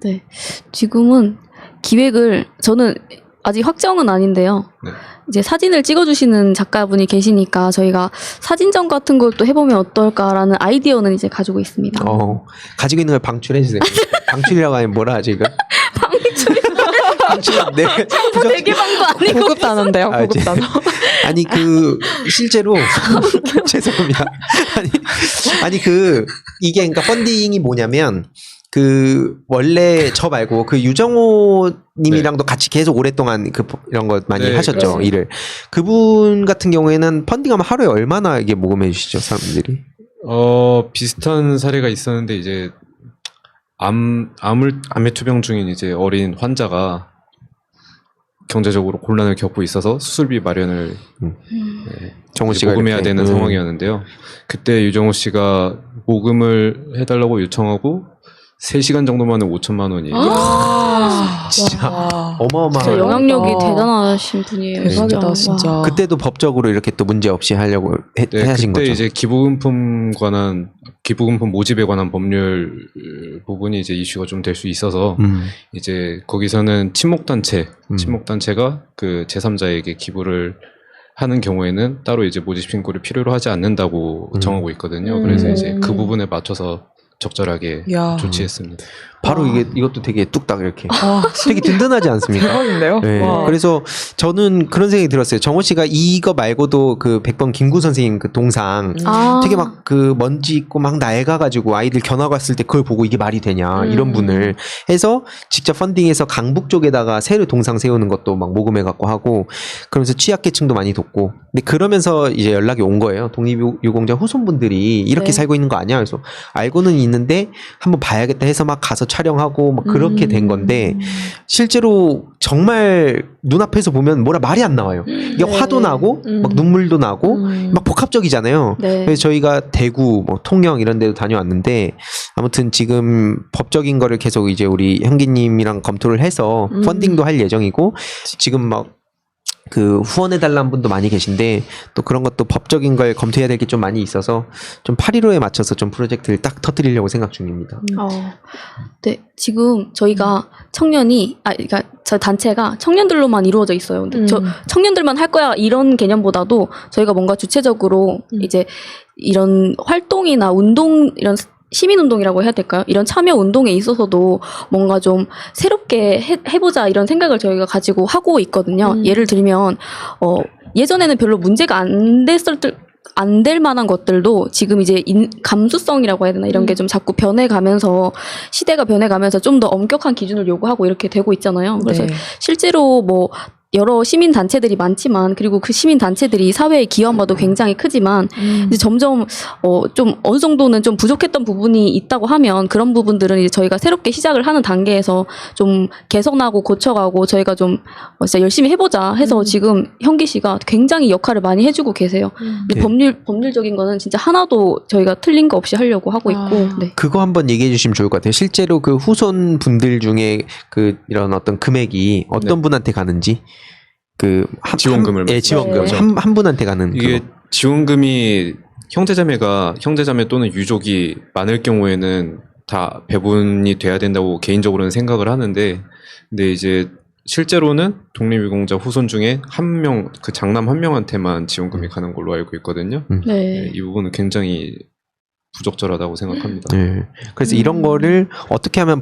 네. 지금은 기획을 저는 아직 확정은 아닌데요. 네. 이제 사진을 찍어주시는 작가분이 계시니까 저희가 사진전 같은 걸 또 해보면 어떨까라는 아이디어는 이제 가지고 있습니다. 가지고 있는 걸 방출해 주세요. 방출이라고 하면 뭐라 하지 이거? 방출. 네. 정보 대개방도 아니고 고급 단어인데요. 아, 고급 이제. 단어. 아니 실제로 죄송합니다. 아니 이게 그러니까 펀딩이 뭐냐면 원래 저 말고 유정호 님이랑도 같이 계속 오랫동안 이런 거 많이 네, 하셨죠, 그렇습니다. 일을. 그분 같은 경우에는 펀딩하면 하루에 얼마나 이게 모금해 주시죠, 사람들이? 비슷한 사례가 있었는데 이제 암의 투병 중인 이제 어린 환자가 경제적으로 곤란을 겪고 있어서 수술비 마련을 정호 씨가 모금해야 이렇게. 되는 상황이었는데요. 그때 유정호 씨가 모금을 해달라고 요청하고 3시간 정도 만에 5천만 원이 진짜 와. 어마어마한. 진짜 영향력이 대박이다. 대단하신 분이에요. 대박이다, 진짜. 와. 그때도 법적으로 이렇게 또 문제 없이 하려고 하신 그때 거죠. 이제 기부금품 모집에 관한 법률 부분이 이제 이슈가 좀 될 수 있어서 이제 거기서는 친목단체가 그 제3자에게 기부를 하는 경우에는 따로 이제 모집 신고를 필요로 하지 않는다고 정하고 있거든요. 그래서 이제 그 부분에 맞춰서 적절하게 야. 조치했습니다. 바로 이것도 되게 뚝딱 이렇게. 와, 되게 든든하지 않습니까? 대박인데요? 네. 와. 그래서 저는 그런 생각이 들었어요. 정호 씨가 이거 말고도 그 100번 김구 선생님 그 동상 되게 막 그 먼지 있고 막 낡아가지고 아이들 견학 왔을 때 그걸 보고 이게 말이 되냐 이런 분을 해서 직접 펀딩해서 강북 쪽에다가 새로 동상 세우는 것도 막 모금해갖고 하고 그러면서 취약계층도 많이 돕고 근데 그러면서 이제 연락이 온 거예요. 독립유공자 후손분들이 이렇게 네. 살고 있는 거 아니야? 그래서 알고는 있는데 한번 봐야겠다 해서 막 가서 촬영하고 막 그렇게 된 건데 실제로 정말 눈앞에서 보면 뭐라 말이 안 나와요. 이게 네. 화도 나고 막 눈물도 나고 막 복합적이잖아요. 네. 그래서 저희가 대구, 뭐 통영 이런 데도 다녀왔는데 아무튼 지금 법적인 거를 계속 이제 우리 형기님이랑 검토를 해서 펀딩도 할 예정이고 지금 막 그 후원해달라는 분도 많이 계신데 또 그런 것도 법적인 걸 검토해야 될 게 좀 많이 있어서 좀 8.15에 맞춰서 좀 프로젝트를 딱 터뜨리려고 생각 중입니다. 네, 지금 저희가 그러니까 저 단체가 청년들로만 이루어져 있어요. 근데 저 청년들만 할 거야 이런 개념보다도 저희가 뭔가 주체적으로 이제 이런 활동이나 운동 이런 시민운동이라고 해야 될까요? 이런 참여 운동에 있어서도 뭔가 좀 새롭게 해보자 이런 생각을 저희가 가지고 하고 있거든요. 예를 들면 예전에는 별로 문제가 안 될 만한 것들도 지금 이제 감수성이라고 해야 되나 이런 게 좀 자꾸 변해가면서 시대가 변해가면서 좀 더 엄격한 기준을 요구하고 이렇게 되고 있잖아요. 그래서 네. 실제로 뭐 여러 시민 단체들이 많지만 그리고 그 시민 단체들이 사회에 기여한 바도 굉장히 크지만 이제 점점 좀 어느 정도는 좀 부족했던 부분이 있다고 하면 그런 부분들은 이제 저희가 새롭게 시작을 하는 단계에서 좀 개선하고 고쳐가고 저희가 좀 진짜 열심히 해보자 해서 지금 현기 씨가 굉장히 역할을 많이 해주고 계세요. 근데 네. 법률적인 거는 진짜 하나도 저희가 틀린 거 없이 하려고 하고 있고. 네. 그거 한번 얘기해 주시면 좋을 것 같아요. 실제로 그 후손 분들 중에 그 이런 어떤 금액이 어떤 분한테 가는지 지원금을 예, 지원금 네. 한 분한테 가는 이게 그거. 지원금이 형제자매 또는 유족이 많을 경우에는 다 배분이 돼야 된다고 개인적으로는 생각을 하는데, 근데 이제 실제로는 독립유공자 후손 중에 한 명, 그 장남 한 명한테만 지원금이 가는 걸로 알고 있거든요. 네. 네, 이 부분은 굉장히 부적절하다고 생각합니다. 네. 그래서 이런 거를 어떻게 하면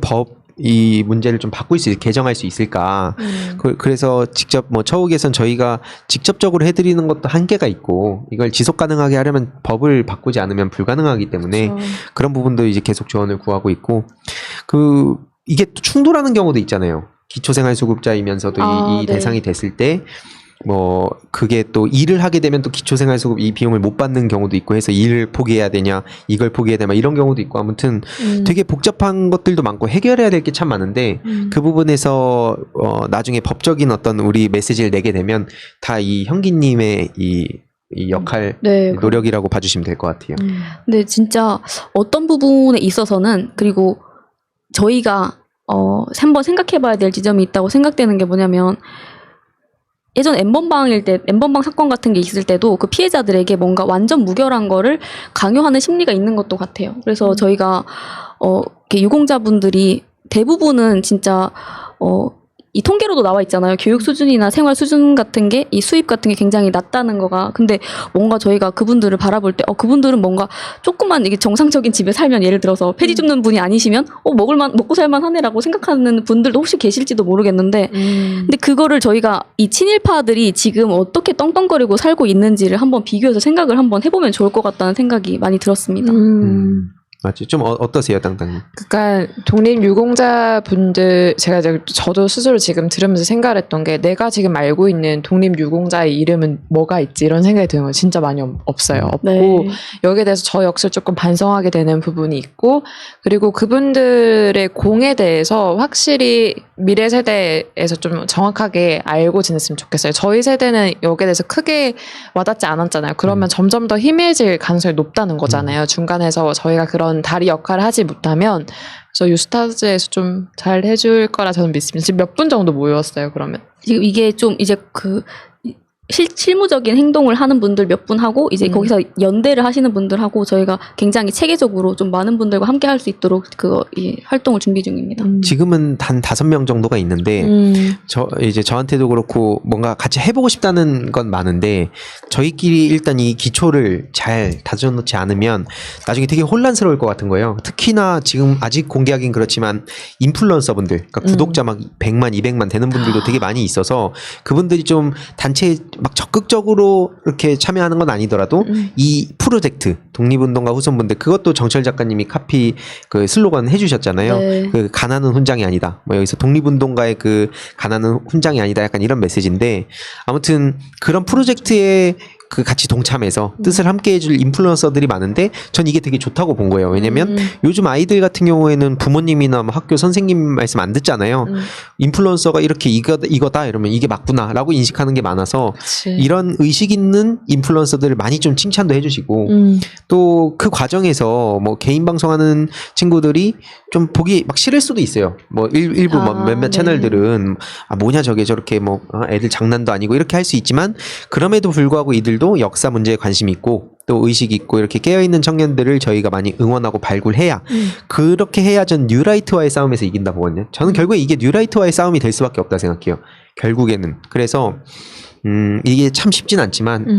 이 문제를 좀 바꿀 수 개정할 수 있을까? 그래서 직접 뭐 처우개선 저희가 직접적으로 해드리는 것도 한계가 있고 이걸 지속 가능하게 하려면 법을 바꾸지 않으면 불가능하기 때문에 그렇죠. 그런 부분도 이제 계속 조언을 구하고 있고 이게 또 충돌하는 경우도 있잖아요. 기초생활수급자이면서도 이 네. 대상이 됐을 때 뭐 그게 또 일을 하게 되면 또 기초생활수급 이 비용을 못 받는 경우도 있고 해서 일을 포기해야 되냐 이걸 포기해야 되냐 이런 경우도 있고 아무튼 되게 복잡한 것들도 많고 해결해야 될 게 참 많은데 그 부분에서 나중에 법적인 어떤 우리 메시지를 내게 되면 다 이 현기님의 이 역할 네. 노력이라고 봐주시면 될 것 같아요. 근데 진짜 어떤 부분에 있어서는 그리고 저희가 한번 생각해봐야 될 지점이 있다고 생각되는 게 뭐냐면 예전 N번방 사건 같은 게 있을 때도 그 피해자들에게 뭔가 완전 무결한 거를 강요하는 심리가 있는 것도 같아요. 그래서 저희가 이렇게 유공자분들이 대부분은 진짜 이 통계로도 나와 있잖아요. 교육 수준이나 생활 수준 같은 게 이 수입 같은 게 굉장히 낮다는 거가. 근데 뭔가 저희가 그분들을 바라볼 때 그분들은 뭔가 조금만 이게 정상적인 집에 살면 예를 들어서 폐지 줍는 분이 아니시면 먹고 살만 하네라고 생각하는 분들도 혹시 계실지도 모르겠는데 근데 그거를 저희가 이 친일파들이 지금 어떻게 떵떵거리고 살고 있는지를 한번 비교해서 생각을 한번 해보면 좋을 것 같다는 생각이 많이 들었습니다. 맞지? 좀 어떠세요, 땅땅님? 그러니까 독립유공자분들 저도 스스로 지금 들으면서 생각을 했던 게 내가 지금 알고 있는 독립유공자의 이름은 뭐가 있지 이런 생각이 드는 거 진짜 많이 없어요. 없고 네. 여기에 대해서 저 역시 조금 반성하게 되는 부분이 있고 그리고 그분들의 공에 대해서 확실히 미래 세대에서 좀 정확하게 알고 지냈으면 좋겠어요. 저희 세대는 여기에 대해서 크게 와닿지 않았잖아요. 그러면 점점 더 희미해질 가능성이 높다는 거잖아요. 중간에서 저희가 그런 다리 역할을 하지 못하면 저 유스타즈에서 좀 잘 해줄 거라 저는 믿습니다. 지금 몇 분 정도 모였어요, 그러면? 지금 이게 좀 이제 실무적인 행동을 하는 분들 몇 분 하고 이제 거기서 연대를 하시는 분들하고 저희가 굉장히 체계적으로 좀 많은 분들과 함께 할 수 있도록 이 활동을 준비 중입니다. 지금은 단 5명 정도가 있는데 저한테도 그렇고 뭔가 같이 해보고 싶다는 건 많은데 저희끼리 일단 이 기초를 잘 다져놓지 않으면 나중에 되게 혼란스러울 것 같은 거예요. 특히나 지금 아직 공개하긴 그렇지만 인플루언서분들, 그러니까 구독자 막 100만, 200만 되는 분들도 되게 많이 있어서 그분들이 좀 단체에 막 적극적으로 이렇게 참여하는 건 아니더라도 이 프로젝트 독립운동가 후손분들 그것도 정철 작가님이 카피 그 슬로건 해주셨잖아요. 네. 그 가난은 훈장이 아니다. 뭐 여기서 독립운동가의 그 가난은 훈장이 아니다. 약간 이런 메시지인데 아무튼 그런 프로젝트에 같이 동참해서 뜻을 함께 해줄 인플루언서들이 많은데 전 이게 되게 좋다고 본 거예요. 왜냐면 요즘 아이들 같은 경우에는 부모님이나 뭐 학교 선생님 말씀 안 듣잖아요. 인플루언서가 이렇게 이거다 이러면 이게 맞구나 라고 인식하는 게 많아서 그치. 이런 의식 있는 인플루언서들을 많이 좀 칭찬도 해주시고 또 그 과정에서 뭐 개인 방송하는 친구들이 좀 보기 막 싫을 수도 있어요. 뭐 일부 뭐 몇몇 네. 채널들은 뭐냐 저게 저렇게 뭐 애들 장난도 아니고 이렇게 할 수 있지만 그럼에도 불구하고 이들도 역사 문제에 관심이 있고 또 의식이 있고 이렇게 깨어있는 청년들을 저희가 많이 응원하고 발굴해야 그렇게 해야 전 뉴라이트와의 싸움에서 이긴다 보거든요. 저는 결국에 이게 뉴라이트와의 싸움이 될 수밖에 없다 생각해요. 결국에는. 그래서 이게 참 쉽진 않지만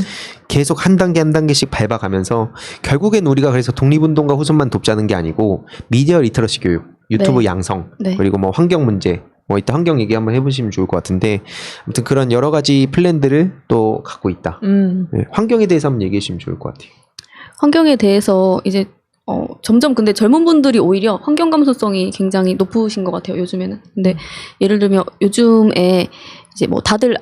계속 한 단계 한 단계씩 밟아가면서 결국엔 우리가 그래서 독립운동가 후손만 돕자는 게 아니고 미디어 리터러시 교육, 유튜브 네. 양성, 네. 그리고 뭐 환경 문제, 뭐 이따 환경 얘기 한번 해보시면 좋을 것 같은데 아무튼 그런 여러 가지 플랜들을 또 갖고 있다. 네, 환경에 대해서 한번 얘기해 주시면 좋을 것 같아요. 환경에 대해서 이제 점점 근데 젊은 분들이 오히려 환경 감수성이 굉장히 높으신 것 같아요, 요즘에는. 근데 예를 들면 요즘에 이제 뭐 다들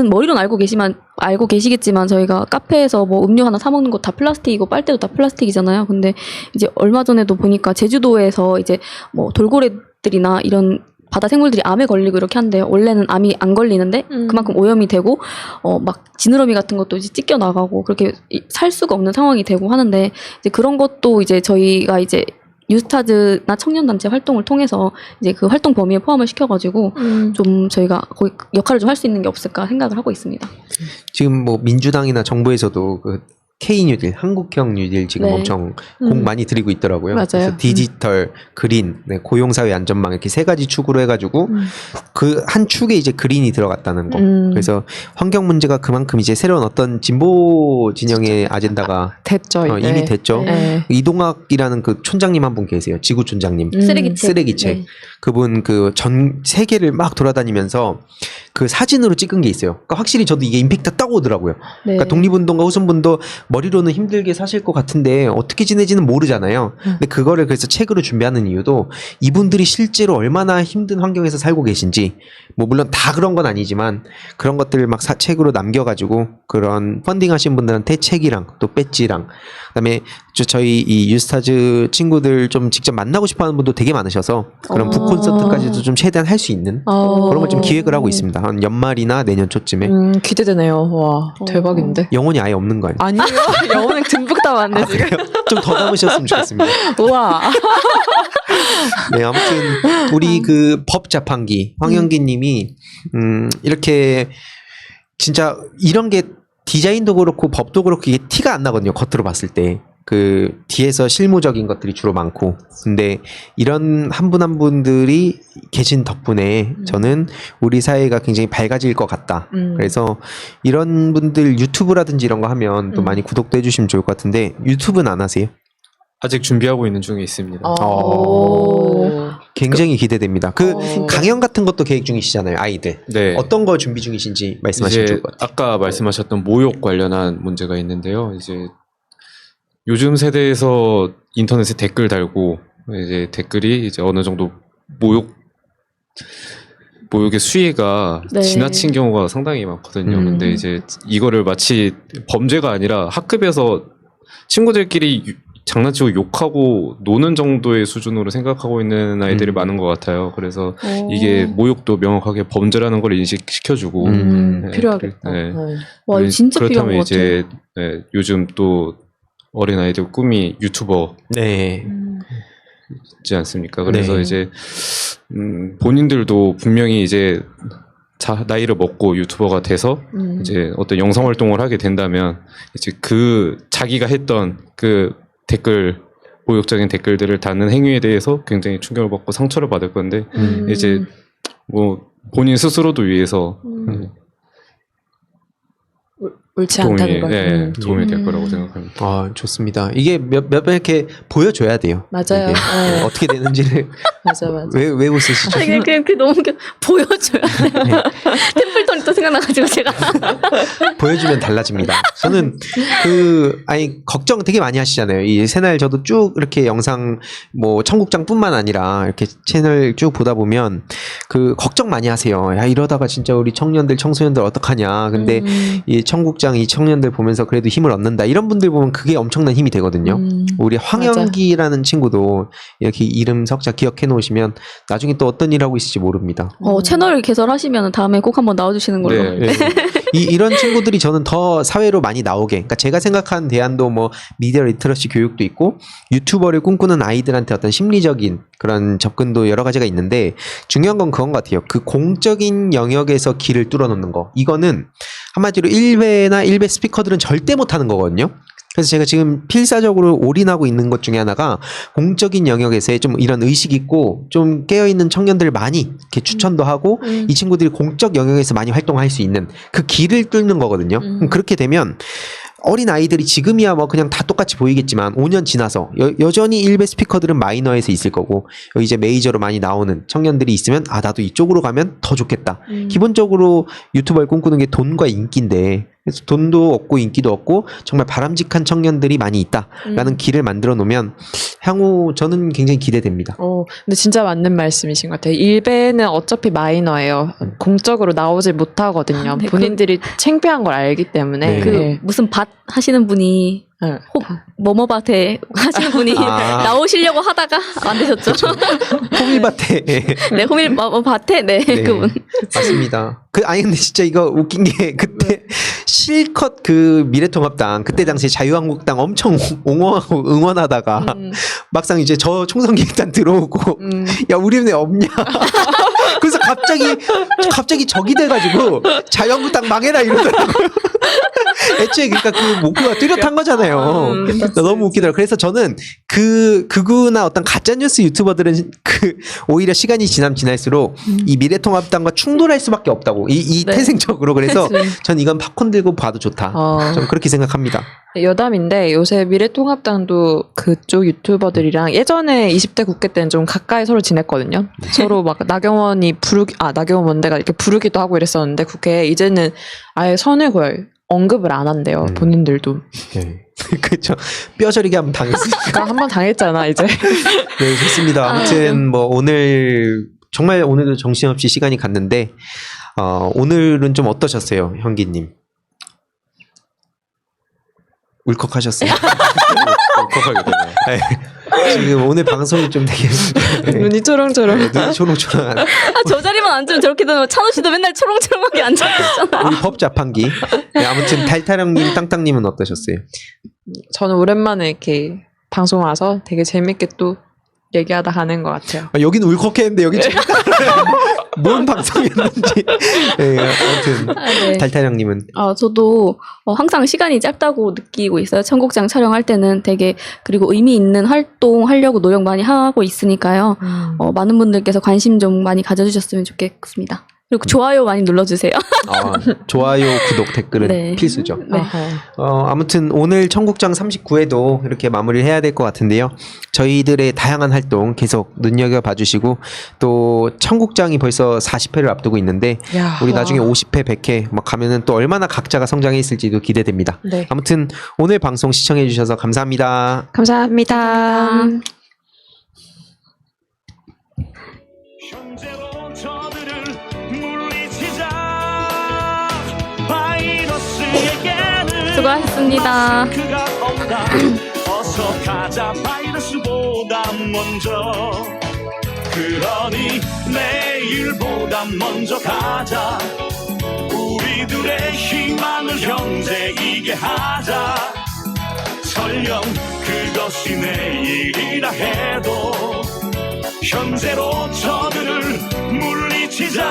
머리로는 알고 계시겠지만 저희가 카페에서 뭐 음료 하나 사 먹는 거 다 플라스틱이고 빨대도 다 플라스틱이잖아요. 근데 이제 얼마 전에도 보니까 제주도에서 이제 뭐 돌고래들이나 이런 바다 생물들이 암에 걸리고 이렇게 한대요. 원래는 암이 안 걸리는데 그만큼 오염이 되고 막 지느러미 같은 것도 이제 찢겨 나가고 그렇게 살 수가 없는 상황이 되고 하는데 이제 그런 것도 이제 저희가 이제 뉴스타즈나 청년단체 활동을 통해서 이제 그 활동 범위에 포함을 시켜가지고 좀 저희가 거기 역할을 좀 할 수 있는 게 없을까 생각을 하고 있습니다. 지금 뭐 민주당이나 정부에서도 그 K뉴딜, 한국형 뉴딜 지금 네. 엄청 공 많이 들이고 있더라고요. 맞아요. 그래서 디지털, 그린, 네, 고용사회 안전망 이렇게 세 가지 축으로 해가지고 그 한 축에 이제 그린이 들어갔다는 거. 그래서 환경 문제가 그만큼 이제 새로운 어떤 진보 진영의 아젠다가 됐죠. 이제. 이미 됐죠. 네. 이동학이라는 그 촌장님 한 분 계세요. 지구 촌장님. 쓰레기책. 네. 그분 그 전 세계를 막 돌아다니면서 그 사진으로 찍은 게 있어요. 그러니까 확실히 저도 이게 임팩트 딱 오더라고요. 네. 그러니까 독립운동가 후손분도 머리로는 힘들게 사실 것 같은데 어떻게 지내지는 모르잖아요. 근데 그거를 그래서 책으로 준비하는 이유도 이분들이 실제로 얼마나 힘든 환경에서 살고 계신지 뭐 물론 다 그런 건 아니지만 그런 것들을 막 책으로 남겨가지고 그런 펀딩하신 분들한테 책이랑 또 배지랑 그다음에 저희 이 유스타즈 친구들 좀 직접 만나고 싶어하는 분도 되게 많으셔서 그런 북 콘서트까지도 좀 최대한 할 수 있는 그런 걸 좀 기획을 하고 있습니다. 한 연말이나 내년 초쯤에 기대되네요. 와, 대박인데. 영혼이 아예 없는 거 아니에요? 아니에요. 영혼을 듬뿍 담았네, 지금. 좀 더 담으셨으면 좋겠습니다. 우와. 네, 아무튼 우리 그 법 자판기 황영기님이 이렇게 진짜 이런 게 디자인도 그렇고 법도 그렇고 이게 티가 안 나거든요. 겉으로 봤을 때. 그 뒤에서 실무적인 것들이 주로 많고 근데 이런 한 분 한 분들이 계신 덕분에 저는 우리 사회가 굉장히 밝아질 것 같다. 그래서 이런 분들 유튜브라든지 이런 거 하면 또 많이 구독도 해주시면 좋을 것 같은데 유튜브는 안 하세요? 아직 준비하고 있는 중에 있습니다. 굉장히 기대됩니다. 그 강연 같은 것도 계획 중이시잖아요, 아이들. 네. 어떤 거 준비 중이신지 말씀하시면 이제 좋을 것 같아요. 아까 말씀하셨던 모욕 관련한 문제가 있는데요. 이제 요즘 세대에서 인터넷에 댓글 달고 이제 댓글이 이제 어느 정도 모욕의 수위가 네. 지나친 경우가 상당히 많거든요. 근데 이제 이거를 마치 범죄가 아니라 학급에서 친구들끼리 장난치고 욕하고 노는 정도의 수준으로 생각하고 있는 아이들이 많은 것 같아요. 그래서 이게 모욕도 명확하게 범죄라는 걸 인식시켜주고 네, 필요하겠다. 네. 와, 이거 진짜 필요한 그렇다면 것 같아요. 이제 네, 요즘 또 어린 아이들 꿈이 유튜버 네. 있지 않습니까? 그래서 네. 이제 본인들도 분명히 이제 나이를 먹고 유튜버가 돼서 이제 어떤 영상 활동을 하게 된다면 이제 그 자기가 했던 그 모욕적인 댓글들을 다는 행위에 대해서 굉장히 충격을 받고 상처를 받을 건데 이제 뭐 본인 스스로도 위해서 옳지 않다는 걸. 도움이 될 거라고 생각합니다. 아, 좋습니다. 이게 몇 번 이렇게 보여줘야 돼요. 맞아요. 이게 네. 어떻게 되는지를 맞아. 왜 웃으시죠? 아니 그냥 너무 보여줘야 돼요. 템플턴이 또 생각나가지고 제가 보여주면 달라집니다. 저는 걱정 되게 많이 하시잖아요. 이 새날 저도 쭉 이렇게 영상 뭐 청국장뿐만 아니라 이렇게 채널 쭉 보다 보면 그 걱정 많이 하세요. 야, 이러다가 진짜 우리 청소년들 어떡하냐. 근데 이 청국장 이 청년들 보면서 그래도 힘을 얻는다. 이런 분들 보면 그게 엄청난 힘이 되거든요. 우리 황영기라는 친구도 이렇게 이름 석자 기억해 놓으시면 나중에 또 어떤 일 하고 있을지 모릅니다. 채널을 개설하시면 다음에 꼭 한번 나와주시는 걸로. 네. 이런 친구들이 저는 더 사회로 많이 나오게, 그러니까 제가 생각하는 대안도 뭐 미디어 리터러시 교육도 있고 유튜버를 꿈꾸는 아이들한테 어떤 심리적인 그런 접근도 여러 가지가 있는데 중요한 건 그건 것 같아요. 그 공적인 영역에서 길을 뚫어놓는 거. 이거는 한마디로 1배 스피커들은 절대 못하는 거거든요. 그래서 제가 지금 필사적으로 올인하고 있는 것 중에 하나가 공적인 영역에서의 좀 이런 의식 있고 좀 깨어있는 청년들 많이 이렇게 추천도 하고 이 친구들이 공적 영역에서 많이 활동할 수 있는 그 길을 뚫는 거거든요. 그렇게 되면 어린 아이들이 지금이야 뭐 그냥 다 똑같이 보이겠지만 5년 지나서 여전히 일베 스피커들은 마이너에서 있을 거고 이제 메이저로 많이 나오는 청년들이 있으면 아 나도 이쪽으로 가면 더 좋겠다. 기본적으로 유튜버를 꿈꾸는 게 돈과 인기인데 그래서 돈도 없고 인기도 없고 정말 바람직한 청년들이 많이 있다라는 길을 만들어 놓으면 향후 저는 굉장히 기대됩니다. 근데 진짜 맞는 말씀이신 것 같아요. 일베는 어차피 마이너예요. 공적으로 나오질 못하거든요. 네, 본인들이 창피한 걸 알기 때문에. 네. 그 무슨 밭 하시는 분이 네. 뭐뭐밭에 하시는 분이 아. 나오시려고 하다가 안 되셨죠? 호밀밭에 네, 호밀 밭에 네, 네, 그분. 맞습니다. 아니 근데 진짜 이거 웃긴 게 그때 실컷 그 미래통합당 그때 당시에 자유한국당 엄청 옹호하고 응원하다가 막상 이제 저 총선기획단 들어오고 야 우리는 왜 없냐? 그래서 갑자기 적이 돼가지고 자유한국당 망해라 이러더라고요. 애초에 그러니까 그 목표가 뚜렷한 거잖아요. 너무 웃기더라고요. 그래서 저는 그구나 어떤 가짜뉴스 유튜버들은 오히려 시간이 지날수록 이 미래통합당과 충돌할 수밖에 없다고 이 네. 태생적으로 그래서 그치. 전 이건 팝콘 들고 봐도 좋다. 저는 그렇게 생각합니다. 여담인데 요새 미래통합당도 그쪽 유튜버들이랑 예전에 20대 국회 때는 좀 가까이 서로 지냈거든요. 서로 막 나경원 원내가 이렇게 부르기도 하고 이랬었는데 국회에 이제는 아예 선을 그걸 언급을 안 한대요. 본인들도. 네. 그렇죠. 뼈저리게 한번 당했으니까. 그러니까 한번 당했잖아 이제. 네, 좋습니다. 아무튼 뭐 정말 오늘도 정신없이 시간이 갔는데 오늘은 좀 어떠셨어요, 현기님? 울컥하셨어요? 울컥하게 되네. 네. 지금 오늘 방송이 좀 되게 네, 눈이 초롱초롱. 눈이 초롱초롱한 저 자리만 앉으면 저렇게 되면 찬호 씨도 맨날 초롱초롱하게 앉아있잖아. 우리 법 자판기. 네, 아무튼 탈타령님, 땅땅님은 어떠셨어요? 저는 오랜만에 이렇게 방송 와서 되게 재밌게 또 얘기하다 가는 것 같아요. 여기는 울컥했는데 여기 지금 뭔 방송이었는지. 네, 아무튼 네. 탈타령님은 저도 항상 시간이 짧다고 느끼고 있어요. 청국장 촬영할 때는 되게 그리고 의미 있는 활동하려고 노력 많이 하고 있으니까요. 많은 분들께서 관심 좀 많이 가져주셨으면 좋겠습니다. 그리고 좋아요 많이 눌러주세요. 좋아요, 구독, 댓글은 네. 필수죠. 네. 아무튼 오늘 청국장 39회도 이렇게 마무리를 해야 될 것 같은데요. 저희들의 다양한 활동 계속 눈여겨봐 주시고 또 청국장이 벌써 40회를 앞두고 있는데 야. 우리 나중에 50회, 100회 막 가면은 또 얼마나 각자가 성장해 있을지도 기대됩니다. 네. 아무튼 오늘 방송 시청해 주셔서 감사합니다. 감사합니다. 현재로 저들을 물리치자. 바이러스에게는 수고하셨습니다. 마스크가 없다. 어서 가자. 바이러스보다 먼저. 그러니 내일보다 먼저 가자. 우리들의 희망을 형제이게 하자. 설령 그것이 내일이라 해도 현재로 저들을 물리치자.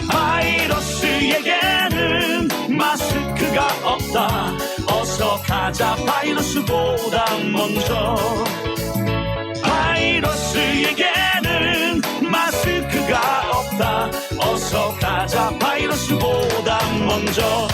바이러스에게는 마스크가 없다. 어서 가자. 바이러스보다 먼저. 바이러스에게는 마스크가 없다. 어서 가자. 바이러스보다 먼저.